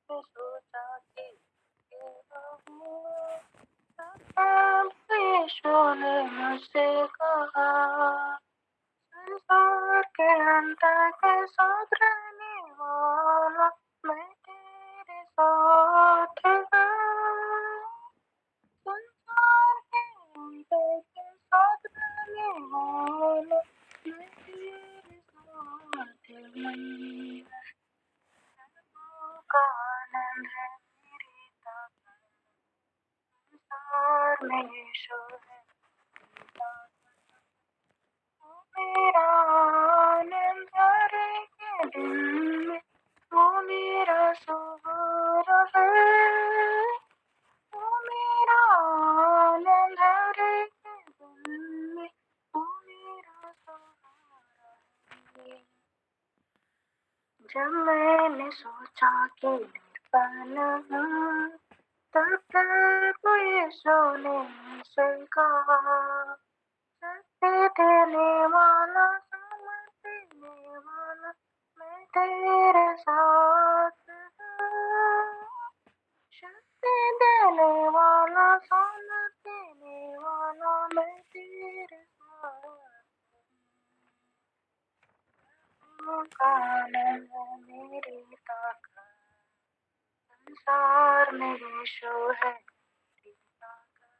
सोचा कि अब यीशु ने मुझसे कहा, संसार के अंत के साथ रहने वाला मैं तेरे साथ हूँ। संसार के अंत के साथ रहने वाला मैं तेरे साथ हूँ। का आनंद है मेरी ताकत, संसार में यीशु है मेरी ताकत। वो मेरा आनंद हर एक दिन में, वो मेरा सहारा है। वो मेरा आनंद हर एक दिन में, वो मेरा सहारा है। जब मैंने सोचा कि निर्बल हूँ, तब प्रभु यीशु ने मुझसे कहा, शक्ति देने वाला, सामर्थ देने वाला मैं तेरे साथ हूँ। शक्ति देने वाला, सामर्थ देने वाला मैं तेरे साथ हूँ। का आनंद है मेरी ताकत, संसार में यीशु है मेरी ताकत।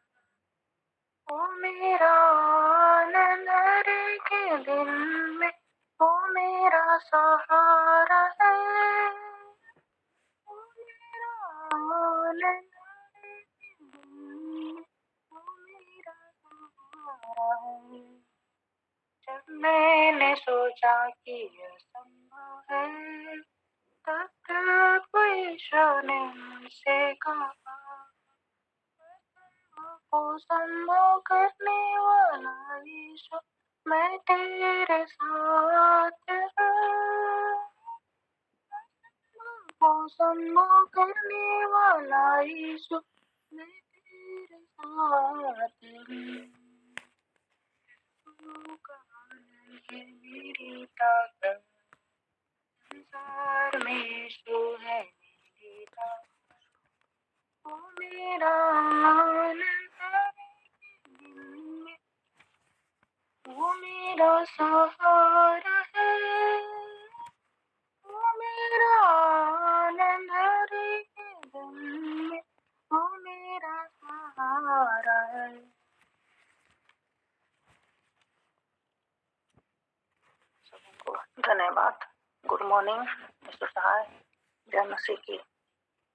वो मेरा आनंद हर एक दिन में, वो मेरा सहारा है। वो मेरा आनंद हर एक दिन में, वो मेरा सहारा है। जब मैंने सोचा कि असंभव है, तब प्रभु यीशु ने मुझसे कहा, को संभव करने वाला यीशु मैं तेरे साथ हूँ। को संभव करने वाला यीशु मैं तेरे साथ हूँ। तू कहाँ है मेरी ताकत, संसार में यीशु है मेरी ताकत। वो मेरा आनंद हर एक दिन में, वो मेरा सहारा है। वो मेरा आनंद हर एक दिन में, वो मेरा सहारा है। सबको धन्यवाद। गुड मॉर्निंग मिस्टर सहाय, जय मसीह की।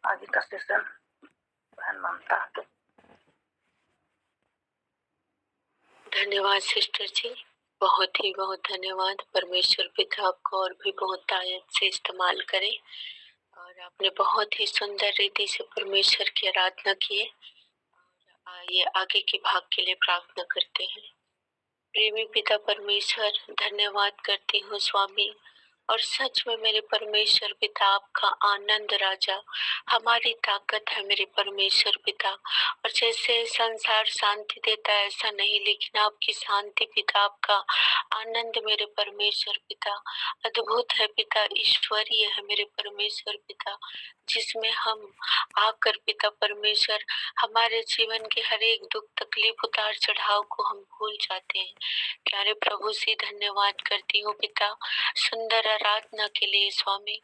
आगे का सेशन बहन ममता के। धन्यवाद सिस्टर जी, बहुत ही बहुत धन्यवाद। परमेश्वर पिता आपको और भी बहुत आयत से इस्तेमाल करे, और आपने बहुत ही सुंदर रीति से परमेश्वर की आराधना की है। और आइए आगे के भाग के लिए प्रार्थना करते हैं। प्रेमी पिता परमेश्वर, धन्यवाद करती हूँ स्वामी, और सच में मेरे परमेश्वर पिता आपका आनंद राजा हमारी ताकत है मेरे परमेश्वर पिता। और जैसे संसार शांति देता है ऐसा नहीं, लेकिन आपकी शांति पिता, आपका आनंद मेरे परमेश्वर पिता अद्भुत है पिता, ईश्वरीय है मेरे परमेश्वर पिता, जिसमें हम आकर पिता परमेश्वर हमारे जीवन के हर एक दुख तकलीफ उतार चढ़ाव को हम भूल जाते हैं। प्यारे प्रभु से धन्यवाद करती हूँ पिता सुंदर आराधना के लिए स्वामी।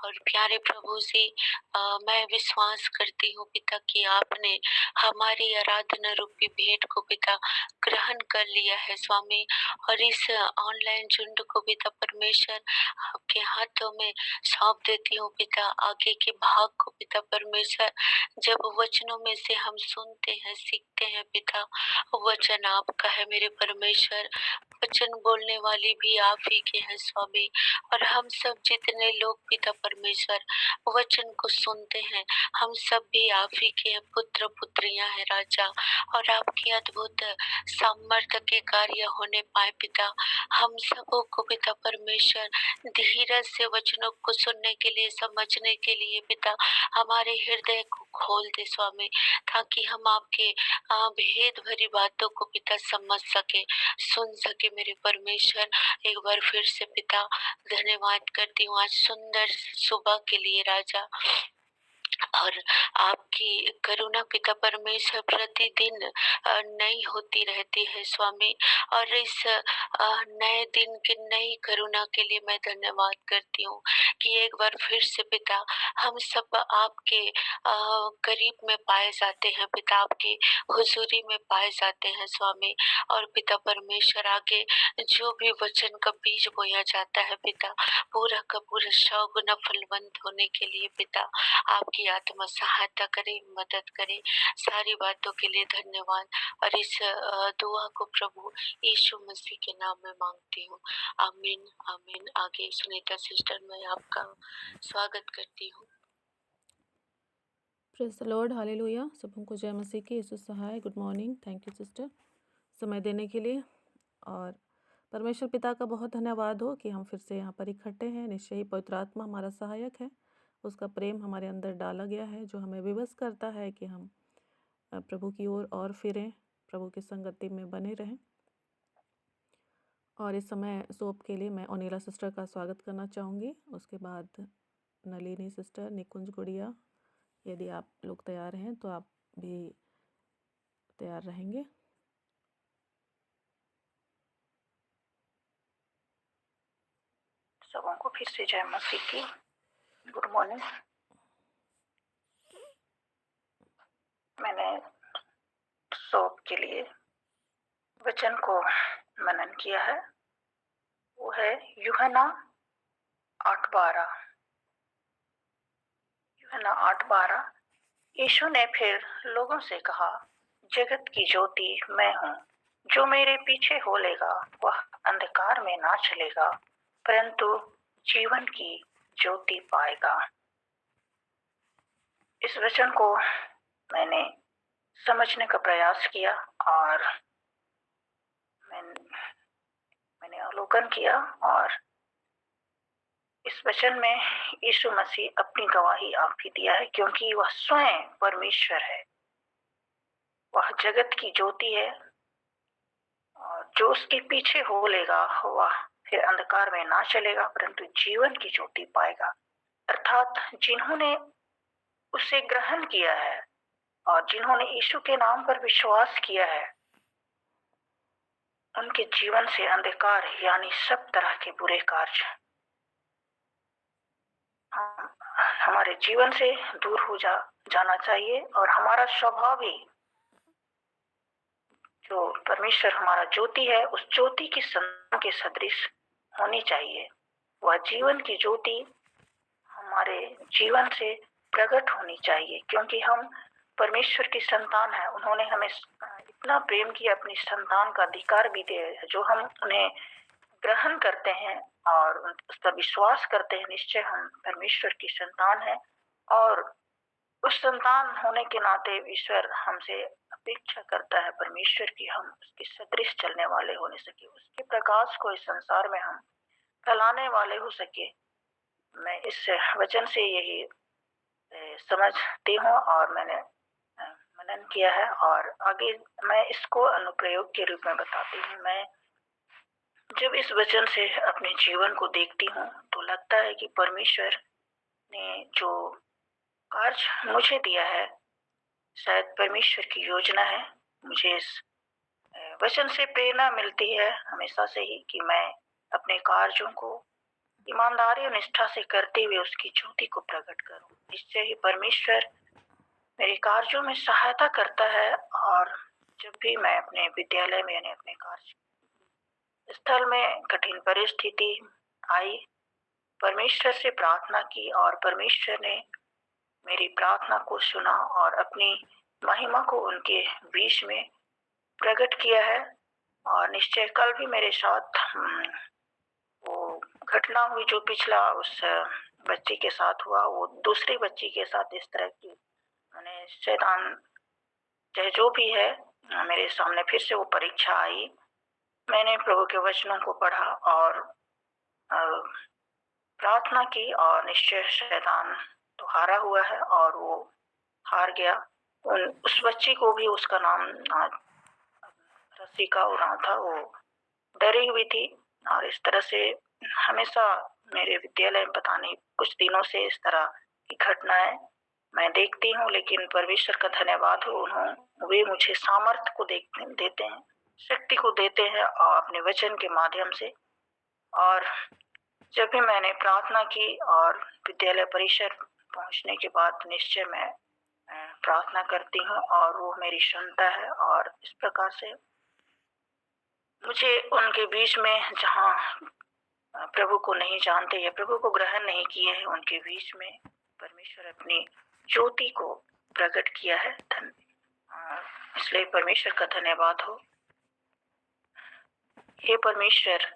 और प्यारे प्रभु से मैं विश्वास करती हूँ पिता कि आपने हमारी आराधना रूपी भेंट को पिता ग्रहण कर लिया है स्वामी। और इस ऑनलाइन झुंड को पिता परमेश्वर आपके हाथों में सौंप देती हूँ पिता। आगे के भाग को पिता परमेश्वर जब वचनों में से हम सुनते हैं सीखते हैं पिता, वचन आपका है मेरे परमेश्वर, वचन बोलने वाली भी आप ही के हैं स्वामी। और हम सब जितने लोग पिता परमेश्वर वचन को सुनते हैं, हम सब भी आप ही के हैं, पुत्र पुत्रियां हैं राजा। और आपकी अद्भुत सामर्थ्य के कार्य होने पाए पिता, हम सबों को पिता परमेश्वर धीरज से वचनों को सुनने के लिए, समझने के लिए पिता हमारे हृदय को खोल दे स्वामी, ताकि हम आपके भेद भरी बातों को पिता समझ सके, सुन सके मेरे परमेश्वर। एक बार फिर से पिता धन्यवाद करती हूँ आज सुंदर सुबह के लिए राजा। और आपकी करुणा पिता परमेश्वर प्रतिदिन नई होती रहती है स्वामी। और इस नए दिन की नई करुणा के लिए मैं धन्यवाद करती हूँ कि एक बार फिर से पिता हम सब आपके करीब में पाए जाते हैं पिता, आपकी हुजूरी में पाए जाते हैं स्वामी। और पिता परमेश्वर आगे जो भी वचन का बीज बोया जाता है पिता, पूरा का पूरा 100 गुना फलवंत होने के लिए पिता आपकी आत्मा सहायता करे, मदद करे। सारी बातों के लिए धन्यवाद। और इस दुआ को प्रभु यीशु मसीह के नाम में मांगती हूँ, आमीन आमीन। आगे सुनीता सिस्टर, मैं आपका स्वागत करती हूँ। Praise the Lord, hallelujah. सबों को जय मसीह की। यीशु सहाय। Good morning. Thank you sister समय देने के लिए। और परमेश्वर पिता का बहुत धन्यवाद हो कि हम फिर से यहाँ पर इकट्ठे हैं। निश्चय ही पवित्र आत्मा हमारा सहायक है, उसका प्रेम हमारे अंदर डाला गया है जो हमें विवश करता है कि हम प्रभु की ओर और फिरें, प्रभु की संगति में बने रहें। और इस समय सोप के लिए मैं ओनीला सिस्टर का स्वागत करना चाहूँगी। उसके बाद नलिनी सिस्टर, निकुंज गुड़िया, यदि आप लोग तैयार हैं तो आप भी तैयार रहेंगे। सबों को फिर से जय मसीह की। Good morning. मैंने सोप के लिए वचन को मनन किया है, वो है यूहन्ना 8:12। यूहन्ना 8:12। यीशु ने फिर लोगों से कहा, जगत की ज्योति मैं हूँ। जो मेरे पीछे हो लेगा वह अंधकार में ना चलेगा, परंतु जीवन की ज्योति पाएगा। इस वचन को मैंने समझने का प्रयास किया और मैंने अवलोकन किया, और इस वचन में यीशु मसीह अपनी गवाही आप ही दिया है, क्योंकि वह स्वयं परमेश्वर है। वह जगत की ज्योति है, और जो उसके पीछे हो लेगा वह फिर अंधकार में ना चलेगा, परंतु जीवन की ज्योति पाएगा। अर्थात जिन्होंने उसे ग्रहण किया है और जिन्होंने यीशु के नाम पर विश्वास किया है, उनके जीवन से अंधकार यानी सब तरह के बुरे कार्य हमारे जीवन से दूर हो जाना चाहिए। और हमारा स्वभाव ही, जो परमेश्वर हमारा ज्योति है, उस ज्योति की संतान के सदृश होनी चाहिए। वह जीवन की ज्योति हमारे जीवन से प्रकट होनी चाहिए, क्योंकि हम परमेश्वर की संतान है। उन्होंने हमें इतना प्रेम किया, अपनी संतान का अधिकार भी दिया। जो हम उन्हें ग्रहण करते हैं और उस पर विश्वास करते हैं, निश्चय हम परमेश्वर की संतान है। और उस संतान होने के नाते ईश्वर हमसे अपेक्षा करता है परमेश्वर की हम उसके सदृश चलने वाले होने सके, उसके प्रकाश को इस संसार में हम फैलाने वाले हो सके। मैं इस वचन से यही समझती हूँ और मैंने मनन किया है, और आगे मैं इसको अनुप्रयोग के रूप में बताती हूँ। मैं जब इस वचन से अपने जीवन को देखती हूँ तो लगता है कि परमेश्वर ने जो कार्य मुझे दिया है, शायद परमेश्वर की योजना है। मुझे इस वचन से प्रेरणा मिलती है हमेशा से ही कि मैं अपने कार्यों को ईमानदारी और निष्ठा से करते हुए उसकी ज्योति को प्रकट करूं। इससे ही परमेश्वर मेरे कार्यों में सहायता करता है। और जब भी मैं अपने विद्यालय में यानी अपने कार्य स्थल में कठिन परिस्थिति आई, परमेश्वर से प्रार्थना की और परमेश्वर ने मेरी प्रार्थना को सुना और अपनी महिमा को उनके बीच में प्रकट किया है। और निश्चय कल भी मेरे साथ वो घटना हुई जो पिछला उस बच्ची के साथ हुआ, वो दूसरी बच्ची के साथ इस तरह की मैंने शैतान चाहे जो भी है, मेरे सामने फिर से वो परीक्षा आई। मैंने प्रभु के वचनों को पढ़ा और प्रार्थना की, और निश्चय शैतान तो हारा हुआ है और वो हार गया। उस बच्ची को भी, उसका नाम रसिका और नाम था, वो डरी हुई थी। और इस तरह से हमेशा मेरे विद्यालय में पता नहीं कुछ दिनों से इस तरह की घटनाएं मैं देखती हूँ, लेकिन परमेश्वर का धन्यवाद हो, वे मुझे सामर्थ्य को देते हैं, शक्ति को देते हैं और अपने वचन के माध्यम से। और जब भी मैंने प्रार्थना की और विद्यालय परिसर पहुंचने के बाद निश्चय मैं प्रार्थना करती हूँ और वो मेरी सुनता है। और इस प्रकार से मुझे उनके बीच में, जहाँ प्रभु को नहीं जानते या प्रभु को ग्रहण नहीं किए हैं, उनके बीच में परमेश्वर अपनी ज्योति को प्रकट किया है। इसलिए परमेश्वर का धन्यवाद हो। हे परमेश्वर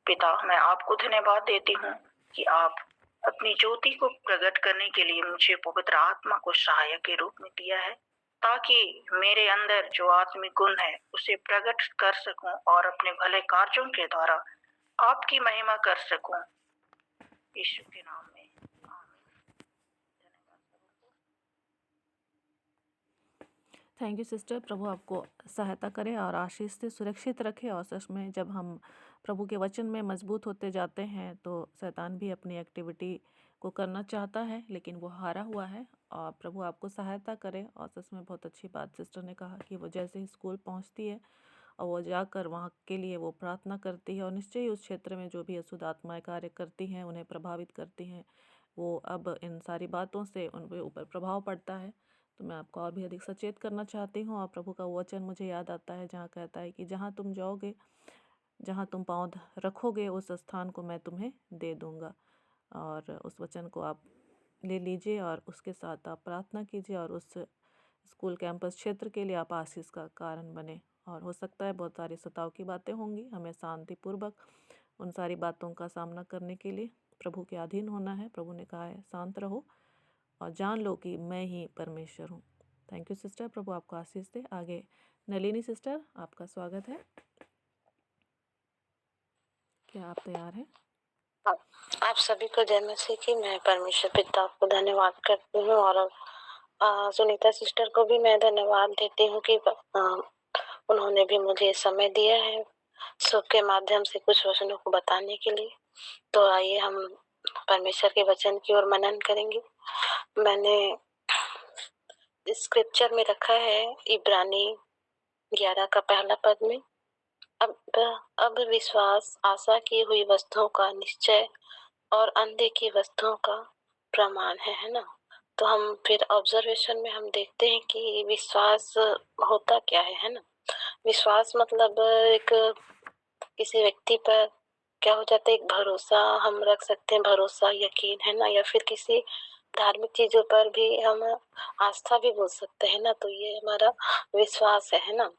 पिता, मैं आपको धन्यवाद देती हूँ कि आप अपनी ज्योति को प्रकट करने के लिए मुझे पवित्र आत्मा को सहायक के रूप में दिया है, ताकि मेरे अंदर जो आत्मिक गुण है उसे प्रकट कर सकूं और अपने भले कार्यों के द्वारा आपकी महिमा कर सकूं। यीशु के नाम में थैंक यू सिस्टर। प्रभु आपको सहायता करे और आशीष से सुरक्षित रखे। और सच में जब हम प्रभु के वचन में मजबूत होते जाते हैं तो शैतान भी अपनी एक्टिविटी को करना चाहता है, लेकिन वो हारा हुआ है। और प्रभु आपको सहायता करे। और सच में बहुत अच्छी बात सिस्टर ने कहा कि वो जैसे ही स्कूल पहुंचती है और वो जाकर वहाँ के लिए वो प्रार्थना करती है, और निश्चय ही उस क्षेत्र में जो भी अशुद्ध आत्माएं कार्य करती हैं, उन्हें प्रभावित करती हैं, वो अब इन सारी बातों से उनके ऊपर प्रभाव पड़ता है। तो मैं आपको और भी अधिक सचेत करना चाहती हूँ। और प्रभु का वचन मुझे याद आता है जहाँ कहता है कि जहाँ तुम जाओगे, जहाँ तुम पाँव रखोगे, उस स्थान को मैं तुम्हें दे दूँगा। और उस वचन को आप ले लीजिए और उसके साथ आप प्रार्थना कीजिए, और उस स्कूल कैंपस क्षेत्र के लिए आप आशीष का कारण बने। और हो सकता है बहुत सारी सताव की बातें होंगी, हमें शांतिपूर्वक उन सारी बातों का सामना करने के लिए प्रभु के अधीन होना है। प्रभु ने कहा है शांत रहो और जान लो कि मैं ही परमेश्वर हूँ। Thank you sister. प्रभु आपको आशीष दे। आगे नलिनी सिस्टर, आपका स्वागत है। क्या आप तैयार हैं? आप सभी को जय मसीह की। मैं परमेश्वर पिता को धन्यवाद करती हूँ और सुनीता सिस्टर को भी मैं धन्यवाद देती हूँ कि उन्होंने भी मुझे समय दिया है सुख के माध्यम से कुछ वचनों को बताने के लिए। तो आइए हम परमेश्वर के वचन की ओर मनन करेंगे। मैंने स्क्रिप्चर में रखा है इब्रानी 11 का पहला पद में, अब विश्वास आशा की हुई वस्तुओं का निश्चय और अनदेखी वस्तुओं का प्रमाण है ना। तो हम फिर ऑब्जर्वेशन में हम देखते हैं कि विश्वास होता क्या है ना। विश्वास मतलब एक किसी व्यक्ति पर क्या हो जाता है, एक भरोसा हम रख सकते हैं, भरोसा यकीन है ना, या फिर किसी धार्मिक चीजों पर भी हम आस्था भी बोल सकते हैं ना। तो ये हमारा विश्वास है ना।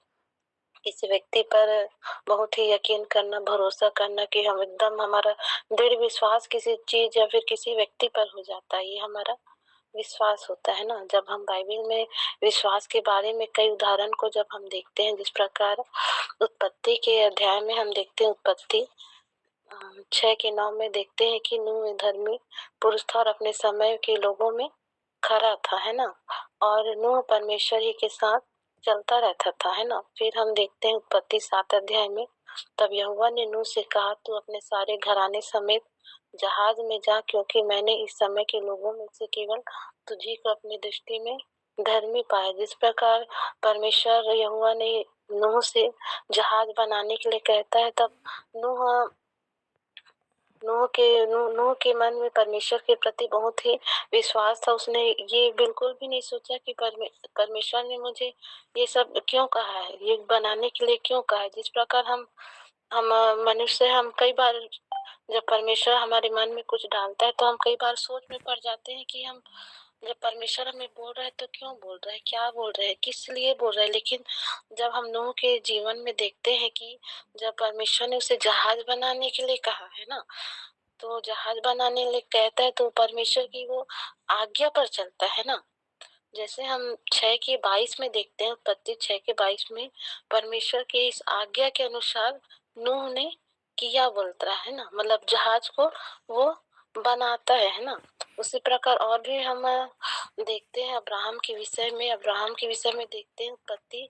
किसी व्यक्ति पर बहुत ही यकीन करना, भरोसा करना कि हम एकदम हमारा दृढ़ विश्वास किसी चीज या फिर किसी व्यक्ति पर हो जाता है, ये हमारा विश्वास होता है ना। जब हम बाइबल में विश्वास के बारे में कई उदाहरण को जब हम देखते हैं, जिस प्रकार उत्पत्ति के अध्याय में हम देखते हैं, उत्पत्ति 6:9 में देखते हैं कि नूह धर्मी पुरुष था और अपने समय के लोगों में खरा था, है ना। और नूह परमेश्वर ही के साथ चलता रहता था, है ना। फिर हम देखते हैं उत्पत्ति 7 अध्याय में, तब यहोवा ने नूह से कहा, तू अपने सारे घराने समेत जहाज में जा, क्योंकि मैंने इस समय के लोगों में से केवल तुझी को अपनी दृष्टि में धर्मी पाया। जिस प्रकार परमेश्वर यहोवा ने नूह से जहाज बनाने के लिए कहता है, तब नूह के मन में परमेश्वर के प्रति बहुत ही विश्वास था। उसने ये बिल्कुल भी नहीं सोचा कि परमेश्वर ने मुझे ये सब क्यों कहा है, ये बनाने के लिए क्यों कहा है। जिस प्रकार हम मनुष्य, हम कई बार जब परमेश्वर हमारे मन में कुछ डालता है तो हम कई बार सोच में पड़ जाते हैं कि हम जब परमेश्वर हमें बोल रहा है तो क्यों बोल रहा है, क्या बोल रहा है, किस लिए बोल रहा है। लेकिन जब हम नूह के जीवन में देखते हैं कि जब परमेश्वर ने उसे जहाज बनाने के लिए कहा है ना, तो जहाज बनाने के लिए कहता है तो परमेश्वर की वो आज्ञा पर चलता है ना। जैसे हम 6:22 में देखते हैं, उत्पत्ति 6:22 में परमेश्वर के इस आज्ञा के अनुसार नूह ने किया बोलता है ना, मतलब जहाज को वो बनाता है ना। उसी प्रकार और भी हम देखते हैं अब्राहम के विषय में देखते हैं, उत्पत्ति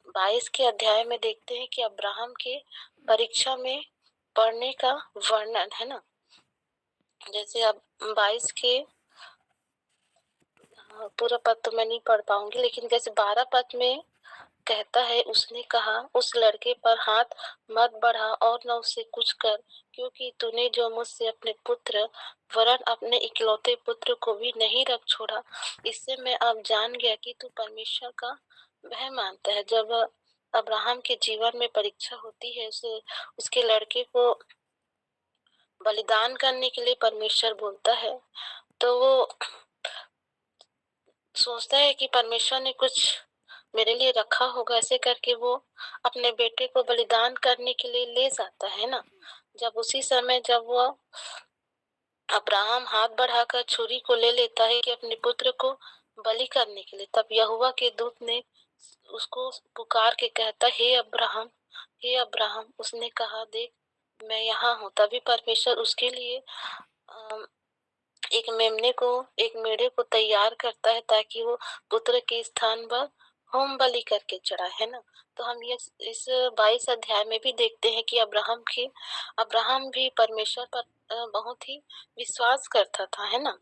22 के अध्याय में देखते हैं कि अब्राहम के परीक्षा में पढ़ने का वर्णन है ना। जैसे अब 22 के पूरा पद तो मैं नहीं पढ़ पाऊंगी, लेकिन जैसे 12 पद में कहता है, उसने कहा, उस लड़के पर हाथ मत बढ़ा और न उससे कुछ कर, क्योंकि तूने जो मुझसे अपने पुत्र वरन अपने इकलौते पुत्र को भी नहीं रख छोड़ा। इससे मैं अब जान गया कि तू परमेश्वर का भय मानता है। जब अब्राहम के जीवन में परीक्षा होती है, उसे उसके लड़के को बलिदान करने के लिए परमेश्वर बोलता है, तो वो सोचता है कि परमेश्वर ने कुछ मेरे लिए रखा होगा, ऐसे करके वो अपने बेटे को बलिदान करने के लिए ले जाता है ना। जब उसी समय जब वो अब्राहम हाथ बढ़ाकर छुरी को ले लेता है कि अपने पुत्र को बलि करने के लिए, तब यहोवा के दूत ने उसको पुकार के कहता, हे अब्राहम, हे अब्राहम। उसने कहा, देख मैं यहाँ हूँ। तभी परमेश्वर उसके लिए एक मेढ़े को तैयार करता है, ताकि वो पुत्र के स्थान पर होम बलि करके चढ़ाए, है ना। तो हम ये इस 22 अध्याय में भी देखते हैं कि अब्राहम भी परमेश्वर पर बहुत ही विश्वास करता था, है ना।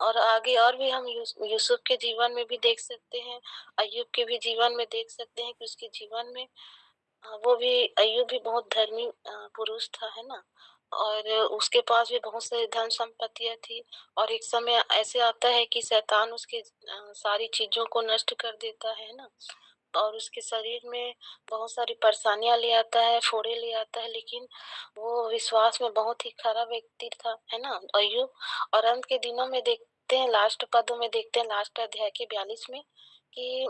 और आगे और भी हम यूसुफ के जीवन में भी देख सकते हैं, अय्यूब के भी जीवन में देख सकते हैं कि उसके जीवन में अय्यूब भी बहुत धर्मी पुरुष था, है ना। और उसके पास भी बहुत सारी धन संपत्तियां थी, और एक समय ऐसे आता है कि शैतान उसकी सारी चीजों को नष्ट कर देता है ना, और उसके शरीर में बहुत सारी परेशानियां ले आता है, फोड़े ले आता है, लेकिन वो विश्वास में बहुत ही खरा व्यक्ति था, है ना, अय्यूब। और अंत के दिनों में देखते हैं, लास्ट पदों में देखते हैं, लास्ट अध्याय के 42 में, कि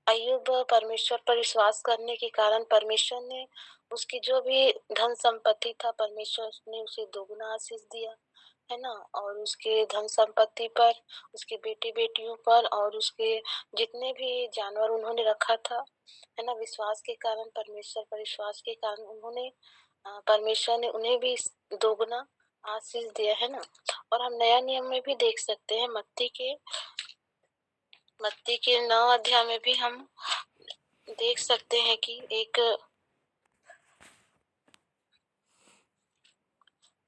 अय्यूब परमेश्वर पर विश्वास करने के कारण परमेश्वर ने उसकी जो भी धन संपत्ति था, परमेश्वर ने उसे दोगुना आशीष दिया, है ना। और उसके धन संपत्ति पर, उसके बेटे बेटियों पर, और उसके जितने भी जानवर उन्होंने रखा था, है ना, विश्वास के कारण, परमेश्वर पर विश्वास के कारण परमेश्वर ने उन्हें भी दोगुना आशीष दिया, है ना। और हम नया नियम में भी देख सकते हैं, मत्ती के 9 अध्याय में भी हम देख सकते हैं कि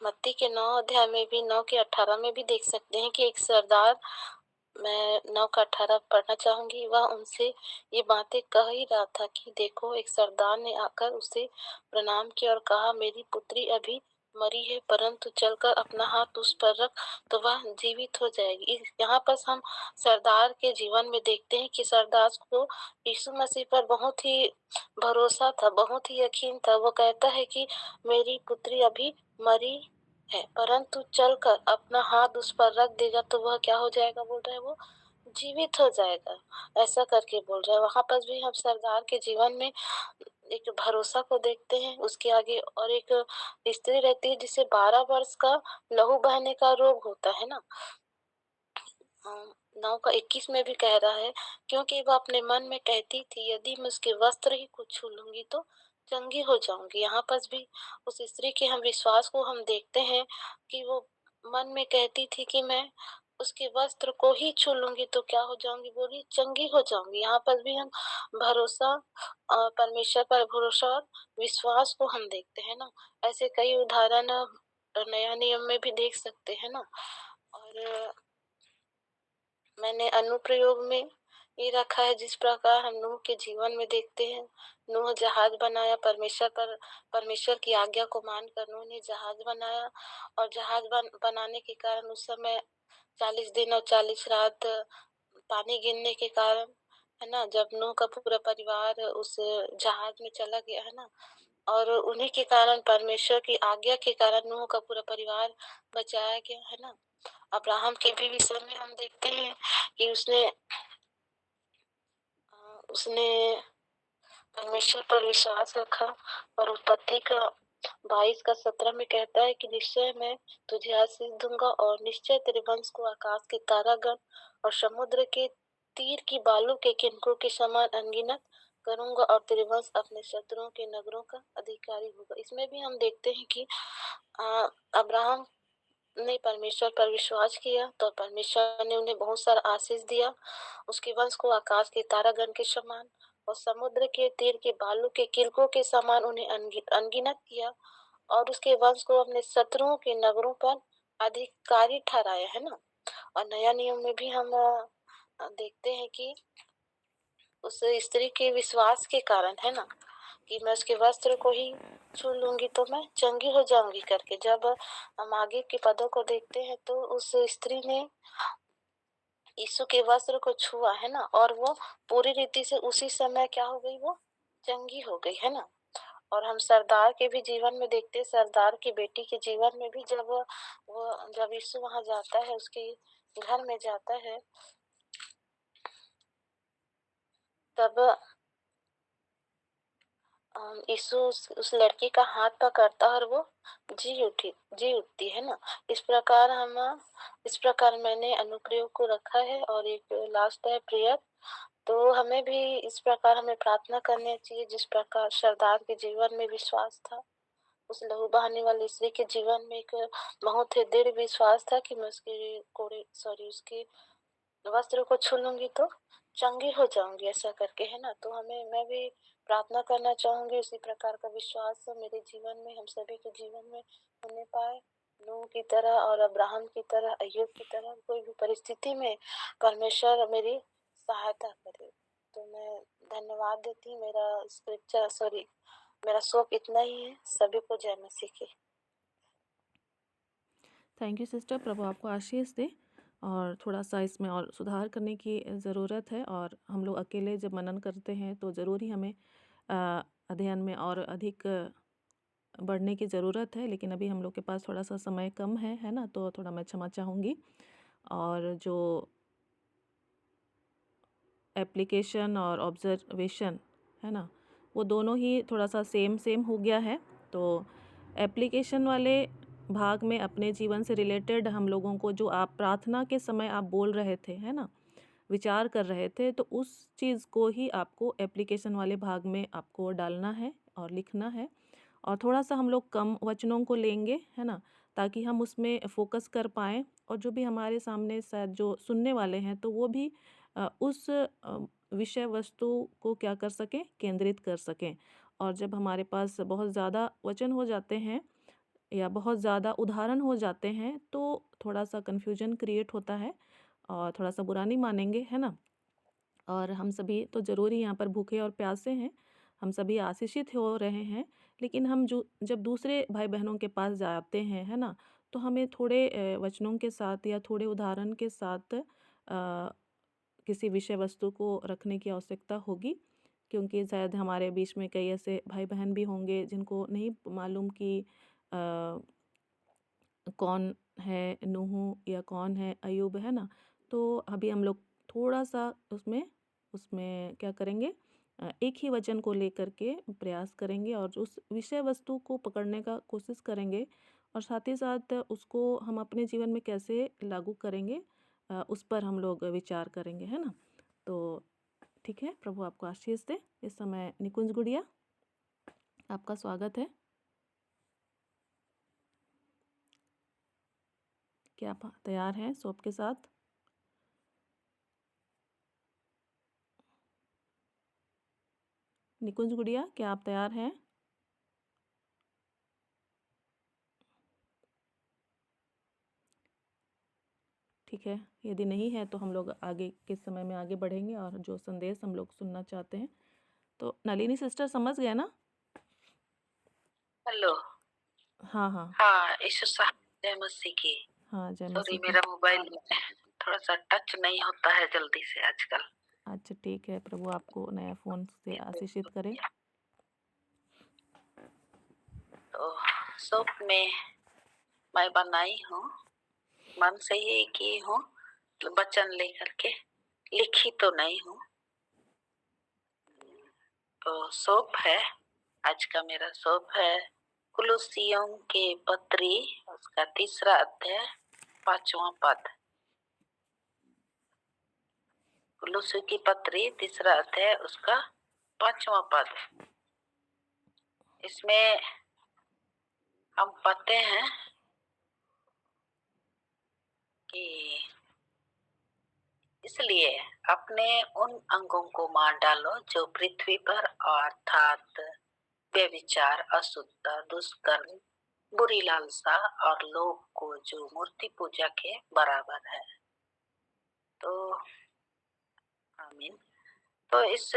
मत्ती के 9 अध्याय में भी 9 के 18 में भी देख सकते हैं कि एक सरदार, मैं 9 का 18 पढ़ना चाहूंगी, वह उनसे ये बातें कह ही रहा था कि देखो, एक सरदार ने आकर उसे प्रणाम किया और कहा, मेरी पुत्री अभी मरी है, परंतु चलकर अपना हाथ उस पर रख तो वह जीवित हो जाएगी। यहाँ पर हम सरदार के जीवन में देखते हैं कि सरदार को यीशु मसीह पर बहुत ही भरोसा था, बहुत ही यकीन था। वो कहता है कि मेरी पुत्री अभी मरी है, परंतु चलकर अपना हाथ उस पर रख देगा तो वह क्या हो जाएगा, बोल रहा है, वो जीवित हो जाएगा, ऐसा करके बोल रहा है। वहां पर भी हम सरदार के जीवन में एक भरोसा को देखते हैं। उसके आगे और एक स्त्री रहती है जिसे 12 वर्ष का लहू बहने का रोग होता है ना। 9 का 21 में भी कह रहा है, क्योंकि वह अपने मन में कहती थी, यदि मैं उसके वस्त्र ही को छू लूंगी तो चंगी हो जाऊंगी। यहाँ पर भी उस स्त्री के हम विश्वास को हम देखते हैं कि वो मन में कहती थी कि मैं उसके वस्त्र को ही छू लूंगी तो क्या हो जाऊंगी, बोली चंगी हो जाऊंगी। यहाँ पर भी हम भरोसा, परमेश्वर पर भरोसा और विश्वास को हम देखते हैं ना। ऐसे कई उदाहरण नया नियम में भी देख सकते हैं ना। और मैंने अनुप्रयोग में ये रखा है, जिस प्रकार हम नूह के जीवन में देखते हैं। नूह जहाज बनाया, परमेश्वर की आज्ञा को मानकर नूह ने जहाज बनाया, और जहाज बनाने के कारण उस समय 40 दिन और 40 रात पानी गिरने के कारण, है ना, जब नूह का पूरा परिवार उस जहाज में चला गया, है ना, और उन्हीं के कारण, परमेश्वर की आज्ञा के कारण नूह का पूरा परिवार बचाया गया, है ना। अब्राहम के भी विषय में हम देखते हैं कि उसने परमेश्वर पर विश्वास रखा, और उत्पत्ति का 22 का 17 में कहता है कि निश्चय मैं तुझे आशीष दूंगा, और निश्चय तेरे वंश को आकाश के तारागण और समुद्र के तीर की बालू के किनकों के समान अनगिनत करूंगा, और तेरे वंश अपने शत्रुओं के नगरों का अधिकारी होगा। इसमें भी हम देखते हैं कि अब्राहम ने परमेश्वर पर विश्वास किया तो परमेश्वर ने उन्हें बहुत सारा आशीष दिया। उसके वंश को आकाश के तारागण के समान और समुद्र के तीर के बालू के किलकों के समान उन्हें अनगिनत किया, और उसके वंश को अपने शत्रुओं के नगरों पर अधिकारी ठहराया, है ना। और नया नियम में भी हम देखते हैं कि उस स्त्री के विश्वास के कारण, है ना, कि मैं उसके वस्त्र को ही छू लूंगी तो मैं चंगी हो जाऊंगी करके। जब हम आगे के पदों को देखते हैं तो उस स्त्री ने यीशु के वस्त्र को छुआ, है ना, और वो पूरी रीति से उसी समय क्या हो गई, वो चंगी हो गई, है ना। और हम सरदार के भी जीवन में देखते हैं, सरदार की बेटी के जीवन में भी जब यीशु वहां जाता है, उसके घर में जाता है, तब यीशु उस लड़की का हाथ पकड़ता और वो जी उठती है ना। इस प्रकार मैंने अनुप्रयोग को रखा है। और एक लास्ट है प्रेयर। तो हमें भी इस प्रकार हमें प्रार्थना करनी चाहिए जिस प्रकार सरदार के जीवन में विश्वास था। उस लहू बहाने वाली स्त्री के जीवन में एक बहुत ही दृढ़ विश्वास था कि मैं उसके वस्त्र को छू लूंगी तो चंगी हो जाऊंगी, ऐसा करके, है ना। तो मैं भी प्रार्थना करना चाहूंगी उसी प्रकार का विश्वास मेरे जीवन में, हम सभी के जीवन में होने पाए, नूह की तरह और अब्राहम की तरह, अय्यूब की तरह। कोई भी परिस्थिति में परमेश्वर मेरी सहायता करे। तो मैं धन्यवाद देती हूँ। मेरा शोक इतना ही है। सभी को जय मसीह की। थैंक यू सिस्टर, प्रभु आपको आशीष दे। और थोड़ा सा इसमें और सुधार करने की ज़रूरत है। और हम लोग अकेले जब मनन करते हैं तो ज़रूर ही हमें अध्ययन में और अधिक बढ़ने की ज़रूरत है। लेकिन अभी हम लोग के पास थोड़ा सा समय कम है ना, तो थोड़ा मैं क्षमा चाहूँगी। और जो एप्लीकेशन और ऑब्जर्वेशन है ना, वो दोनों ही थोड़ा सा सेम हो गया है। तो एप्लीकेशन वाले भाग में अपने जीवन से रिलेटेड हम लोगों को जो आप प्रार्थना के समय आप बोल रहे थे, है ना, विचार कर रहे थे, तो उस चीज़ को ही आपको एप्लीकेशन वाले भाग में आपको डालना है और लिखना है। और थोड़ा सा हम लोग कम वचनों को लेंगे, है ना, ताकि हम उसमें फोकस कर पाएँ। और जो भी हमारे सामने शायद जो सुनने वाले हैं तो वो भी उस विषय वस्तु को क्या कर सकें, केंद्रित कर सकें। और जब हमारे पास बहुत ज़्यादा वचन हो जाते हैं या बहुत ज़्यादा उदाहरण हो जाते हैं तो थोड़ा सा कन्फ्यूजन क्रिएट होता है। और थोड़ा सा बुरा नहीं मानेंगे, है ना। और हम सभी तो ज़रूर ही यहाँ पर भूखे और प्यासे हैं, हम सभी आशीषित हो रहे हैं। लेकिन हम जो जब दूसरे भाई बहनों के पास जाते हैं, है ना, तो हमें थोड़े वचनों के साथ या थोड़े उदाहरण के साथ किसी विषय वस्तु को रखने की आवश्यकता होगी। क्योंकि शायद हमारे बीच में कई ऐसे भाई बहन भी होंगे जिनको नहीं मालूम कि कौन है नूह या कौन है अय्यूब, है ना। तो अभी हम लोग थोड़ा सा उसमें उसमें क्या करेंगे, एक ही वचन को लेकर के प्रयास करेंगे और उस विषय वस्तु को पकड़ने का कोशिश करेंगे। और साथ ही साथ उसको हम अपने जीवन में कैसे लागू करेंगे, उस पर हम लोग विचार करेंगे, है ना। तो ठीक है, प्रभु आपको आशीष दे। इस समय निकुंज गुड़िया, आपका स्वागत है। क्या आप तैयार हैं सोप के साथ? निकुंज गुड़िया, क्या आप तैयार हैं? ठीक है, यदि नहीं है तो हम लोग आगे के समय में आगे बढ़ेंगे और जो संदेश हम लोग सुनना चाहते हैं। तो नलिनी सिस्टर समझ गए ना? हेलो। हाँ हाँ हाँ, यीशु साहब जय मसीह की। हाँ, जय सॉरी, मसीह की। मेरा मोबाइल थोड़ा सा टच नहीं होता है जल्दी से आजकल। अच्छा ठीक है, प्रभु आपको नया फ़ोन से आशीषित करें। तो सूप में मैं बनाई हूँ, मन से ही की हूँ, वचन लेकर के, लिखी तो नहीं हूँ। तो सूप है, आज का मेरा सूप है कुलुसियों के पत्री, उसका 3 अध्याय 5वां पद। कुलुसी की पत्री 3 अध्याय उसका 5वां पद। इसमें हम पढ़ते हैं कि इसलिए अपने उन अंगों को मार डालो जो पृथ्वी पर, अर्थात व्यभिचार, अशुद्धता, दुष्कर्म, बुरी लालसा और लोभ को जो मूर्ति पूजा के बराबर है। आमीन। तो इस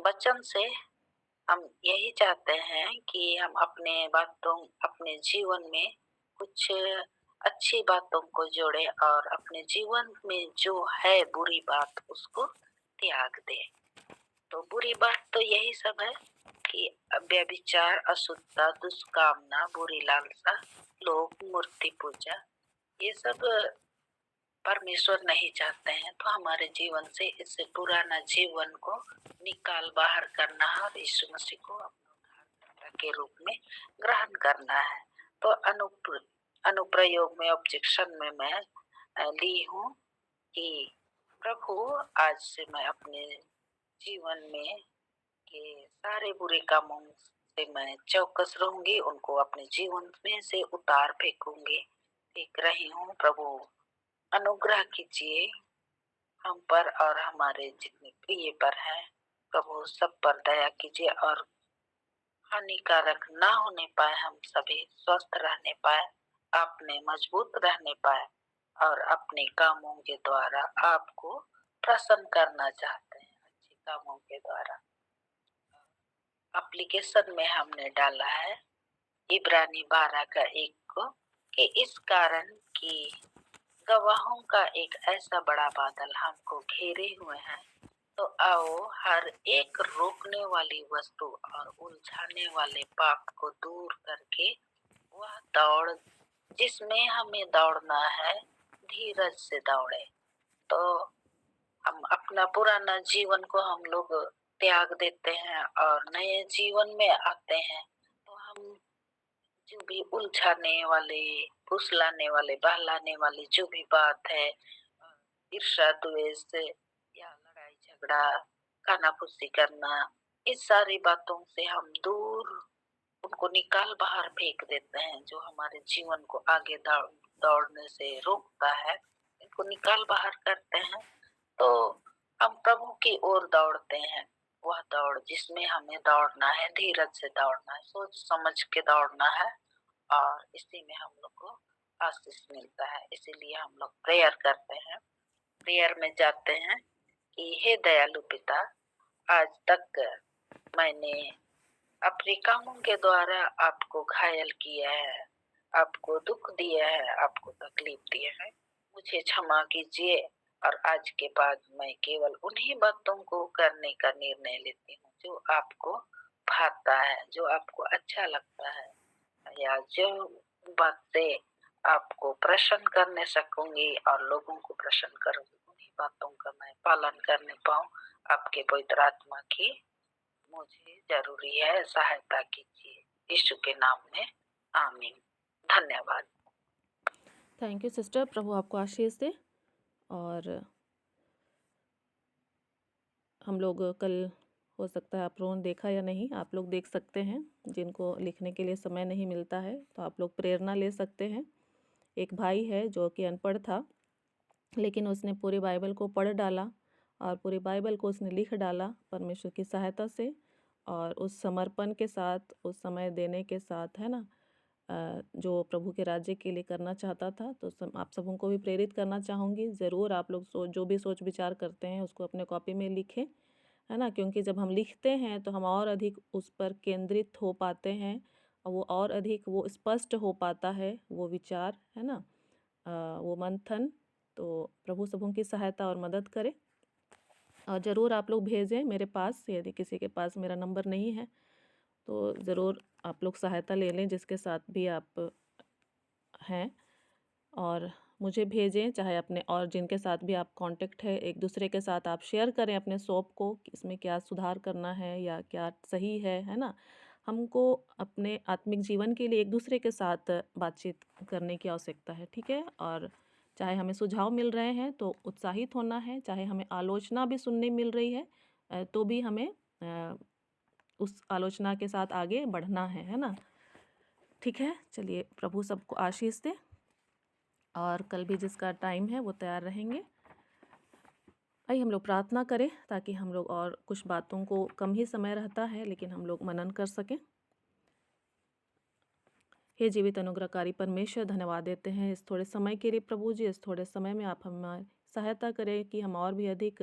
वचन से हम यही चाहते हैं कि हम अपने जीवन में कुछ अच्छी बातों को जोड़े और अपने जीवन में जो है बुरी बात उसको त्याग दे। तो बुरी बात तो यही सब है कि व्यभिचार, अशुद्धता, दुष्कामना, बुरी लालसा, लोभ, मूर्ति पूजा, ये सब परमेश्वर नहीं चाहते हैं। तो हमारे जीवन से इससे पुराना जीवन को निकाल बाहर करना है और यीशु मसीह को अपने उद्धारकर्ता के रूप में ग्रहण करना है। तो अनुप्रयोग में, ऑब्जेक्शन में मैं ली हूँ कि प्रभु आज से मैं अपने जीवन में के सारे बुरे कामों से मैं चौकस रहूंगी, उनको अपने जीवन में से उतार फेंक रही हूँ। प्रभु अनुग्रह कीजिए हम पर और हमारे जितने प्रिय पर हैं, प्रभु सब पर दया कीजिए और हानिकारक ना होने पाए, हम सभी स्वस्थ रहने पाए, अपने मजबूत रहने पाए और अपने कामों के द्वारा आपको प्रसन्न करना चाहते हैं। अच्छे कामों के द्वारा एप्लीकेशन में हमने डाला है इब्रानी 12:1 को कि इस कारण कि गवाहों का एक ऐसा बड़ा बादल हमको घेरे हुए हैं, तो आओ हर एक रोकने वाली वस्तु और उलझाने वाले पाप को दूर करके वह दौड़ जिसमें हमें दौड़ना है धीरज से दौड़े। तो हम अपना पुराना जीवन को हम लोग त्याग देते हैं और नए जीवन में आते हैं। तो हम जो भी उलझाने वाले, फुसलाने वाले, बहलाने वाली जो भी बात है, ईर्ष्या, द्वेष या लड़ाई झगड़ा, कानाफूसी करना, इस सारी बातों से हम दूर उनको निकाल बाहर फेंक देते हैं, जो हमारे जीवन को आगे दौड़ने से रोकता है, इनको निकाल बाहर करते हैं। तो हम प्रभु की ओर दौड़ते हैं, वह दौड़ जिसमें हमें दौड़ना है, धीरज से दौड़ना है, सोच समझ के दौड़ना है और इसी में हम लोग को आशीष मिलता है। इसीलिए हम लोग प्रेयर करते हैं, प्रेयर में जाते हैं कि हे दयालु पिता, आज तक मैंने अपने कामों के द्वारा आपको घायल किया है, आपको दुख दिया है, आपको तकलीफ दिया है, मुझे क्षमा कीजिए और आज के बाद मैं केवल उन्हीं बातों को करने का निर्णय लेती हूँ जो आपको भाता है, जो आपको अच्छा लगता है, या जो बात से आपको प्रसन्न करने सकूंगी और लोगों को प्रसन्न करूंगी, उन्हीं बातों का मैं पालन करने पाऊँ। आपके पवित्र आत्मा की मुझे जरूरी है, सहायता कीजिए यीशु के नाम में, आमीन। धन्यवाद। थैंक यू सिस्टर, प्रभु आपको आशीष दे। और हम लोग कल, हो सकता है आप लोगों ने देखा या नहीं, आप लोग देख सकते हैं, जिनको लिखने के लिए समय नहीं मिलता है तो आप लोग प्रेरणा ले सकते हैं। एक भाई है जो कि अनपढ़ था, लेकिन उसने पूरी बाइबल को पढ़ डाला और पूरी बाइबल को उसने लिख डाला परमेश्वर की सहायता से, और उस समर्पण के साथ, उस समय देने के साथ, है ना, जो प्रभु के राज्य के लिए करना चाहता था। तो आप सबों को भी प्रेरित करना चाहूँगी, ज़रूर आप लोग जो भी सोच विचार करते हैं उसको अपने कॉपी में लिखें, है ना, क्योंकि जब हम लिखते हैं तो हम और अधिक उस पर केंद्रित हो पाते हैं और वो और अधिक वो स्पष्ट हो पाता है, वो विचार, है ना, वो मंथन। तो प्रभु सबों की सहायता और मदद करे। और ज़रूर आप लोग भेजें मेरे पास, यदि किसी के पास मेरा नंबर नहीं है तो ज़रूर आप लोग सहायता ले लें, जिसके साथ भी आप हैं, और मुझे भेजें, चाहे अपने और जिनके साथ भी आप कांटेक्ट है, एक दूसरे के साथ आप शेयर करें अपने शॉप को कि इसमें क्या सुधार करना है या क्या सही है ना। हमको अपने आत्मिक जीवन के लिए एक दूसरे के साथ बातचीत करने की आवश्यकता है, ठीक है। और चाहे हमें सुझाव मिल रहे हैं तो उत्साहित होना है, चाहे हमें आलोचना भी सुनने मिल रही है तो भी हमें उस आलोचना के साथ आगे बढ़ना है ना। ठीक है, चलिए, प्रभु सबको आशीष दे। और कल भी जिसका टाइम है वो तैयार रहेंगे। आइए हम लोग प्रार्थना करें ताकि हम लोग, और कुछ बातों को कम ही समय रहता है लेकिन हम लोग मनन कर सकें। हे जीवित अनुग्रहकारी परमेश्वर, धन्यवाद देते हैं इस थोड़े समय के लिए प्रभु जी। इस थोड़े समय में आप हमारे सहायता करें कि हम और भी अधिक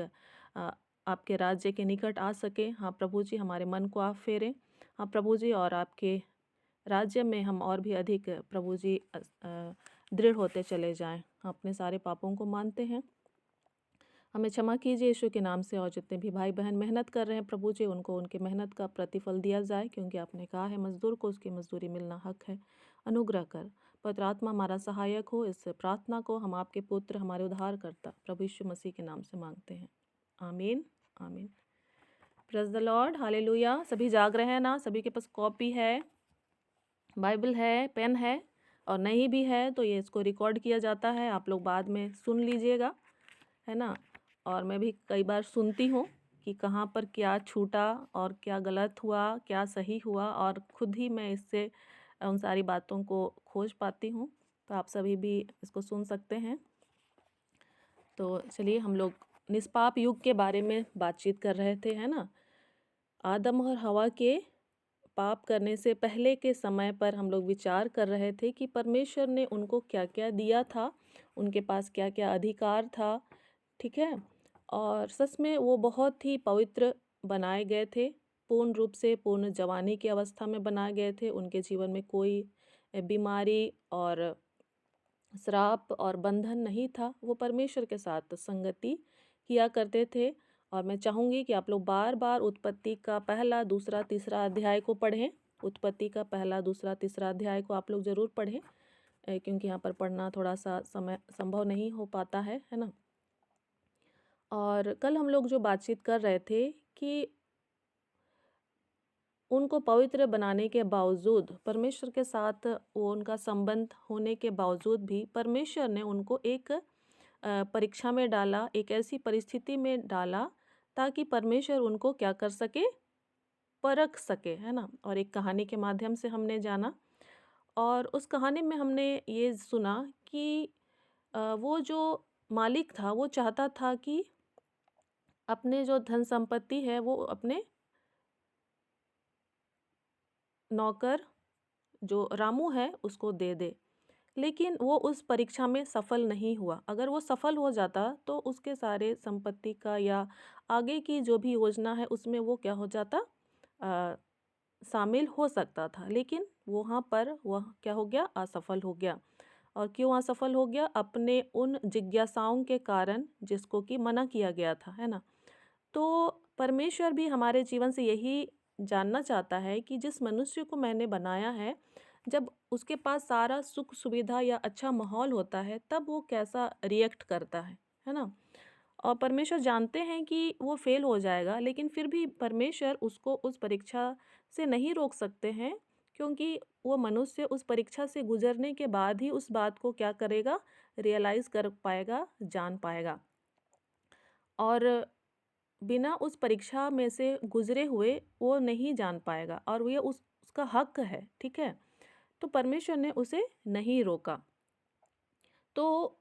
आपके राज्य के निकट आ सकें। हाँ प्रभु जी, हमारे मन को आप फेरें। हाँ प्रभु जी, और आपके राज्य में हम और भी अधिक प्रभु जी दृढ़ होते चले जाएं। हम अपने सारे पापों को मानते हैं, हमें क्षमा कीजिए यीशु के नाम से। और जितने भी भाई बहन मेहनत कर रहे हैं प्रभु जी, उनको उनके मेहनत का प्रतिफल दिया जाए, क्योंकि आपने कहा है मजदूर को उसकी मजदूरी मिलना हक है। अनुग्रह कर, पवित्र आत्मा हमारा सहायक हो। इस प्रार्थना को हम आपके पुत्र, हमारे उद्धारकर्ता प्रभु यीशु मसीह के नाम से मांगते हैं, आमीन आमीन। Praise the Lord, hallelujah. सभी जाग रहे हैं ना? सभी के पास कॉपी है, बाइबल है, पेन है, और नहीं भी है तो ये इसको रिकॉर्ड किया जाता है, आप लोग बाद में सुन लीजिएगा, है ना। और मैं भी कई बार सुनती हूँ कि कहाँ पर क्या छूटा और क्या गलत हुआ, क्या सही हुआ, और खुद ही मैं इससे उन सारी बातों को खोज पाती हूँ। तो आप सभी भी इसको सुन सकते हैं। तो चलिए, हम लोग निष्पाप युग के बारे में बातचीत कर रहे थे, है ना। आदम और हवा के पाप करने से पहले के समय पर हम लोग विचार कर रहे थे कि परमेश्वर ने उनको क्या क्या दिया था, उनके पास क्या क्या अधिकार था, ठीक है। और सच में वो बहुत ही पवित्र बनाए गए थे, पूर्ण रूप से पूर्ण जवानी की अवस्था में बनाए गए थे। उनके जीवन में कोई बीमारी और श्राप और बंधन नहीं था। वो परमेश्वर के साथ संगति किया करते थे। और मैं चाहूँगी कि आप लोग बार बार उत्पत्ति का पहला, दूसरा, तीसरा अध्याय को पढ़ें। उत्पत्ति का पहला, दूसरा, तीसरा अध्याय को आप लोग ज़रूर पढ़ें, क्योंकि यहाँ पर पढ़ना थोड़ा सा समय संभव नहीं हो पाता है ना। और कल हम लोग जो बातचीत कर रहे थे कि उनको पवित्र बनाने के बावजूद, परमेश्वर के साथ वो उनका संबंध होने के बावजूद भी परमेश्वर ने उनको एक परीक्षा में डाला, एक ऐसी परिस्थिति में डाला ताकि परमेश्वर उनको क्या कर सके, परख सके, है ना। और एक कहानी के माध्यम से हमने जाना, और उस कहानी में हमने ये सुना कि वो जो मालिक था वो चाहता था कि अपने जो धन संपत्ति है वो अपने नौकर जो रामू है उसको दे दे, लेकिन वो उस परीक्षा में सफल नहीं हुआ। अगर वो सफल हो जाता तो उसके सारे संपत्ति का या आगे की जो भी योजना है उसमें वो क्या हो जाता, शामिल हो सकता था। लेकिन वहाँ पर वह क्या हो गया, असफल हो गया। और क्यों असफल हो गया? अपने उन जिज्ञासाओं के कारण जिसको कि मना किया गया था, है ना। तो परमेश्वर भी हमारे जीवन से यही जानना चाहता है कि जिस मनुष्य को मैंने बनाया है, जब उसके पास सारा सुख सुविधा या अच्छा माहौल होता है तब वो कैसा रिएक्ट करता है ना। और परमेश्वर जानते हैं कि वो फेल हो जाएगा, लेकिन फिर भी परमेश्वर उसको उस परीक्षा से नहीं रोक सकते हैं, क्योंकि वो मनुष्य उस परीक्षा से गुजरने के बाद ही उस बात को क्या करेगा, रियलाइज़ कर पाएगा, जान पाएगा। और बिना उस परीक्षा में से गुजरे हुए वो नहीं जान पाएगा, और ये उसका हक है, ठीक है। तो परमेश्वर ने उसे नहीं रोका। तो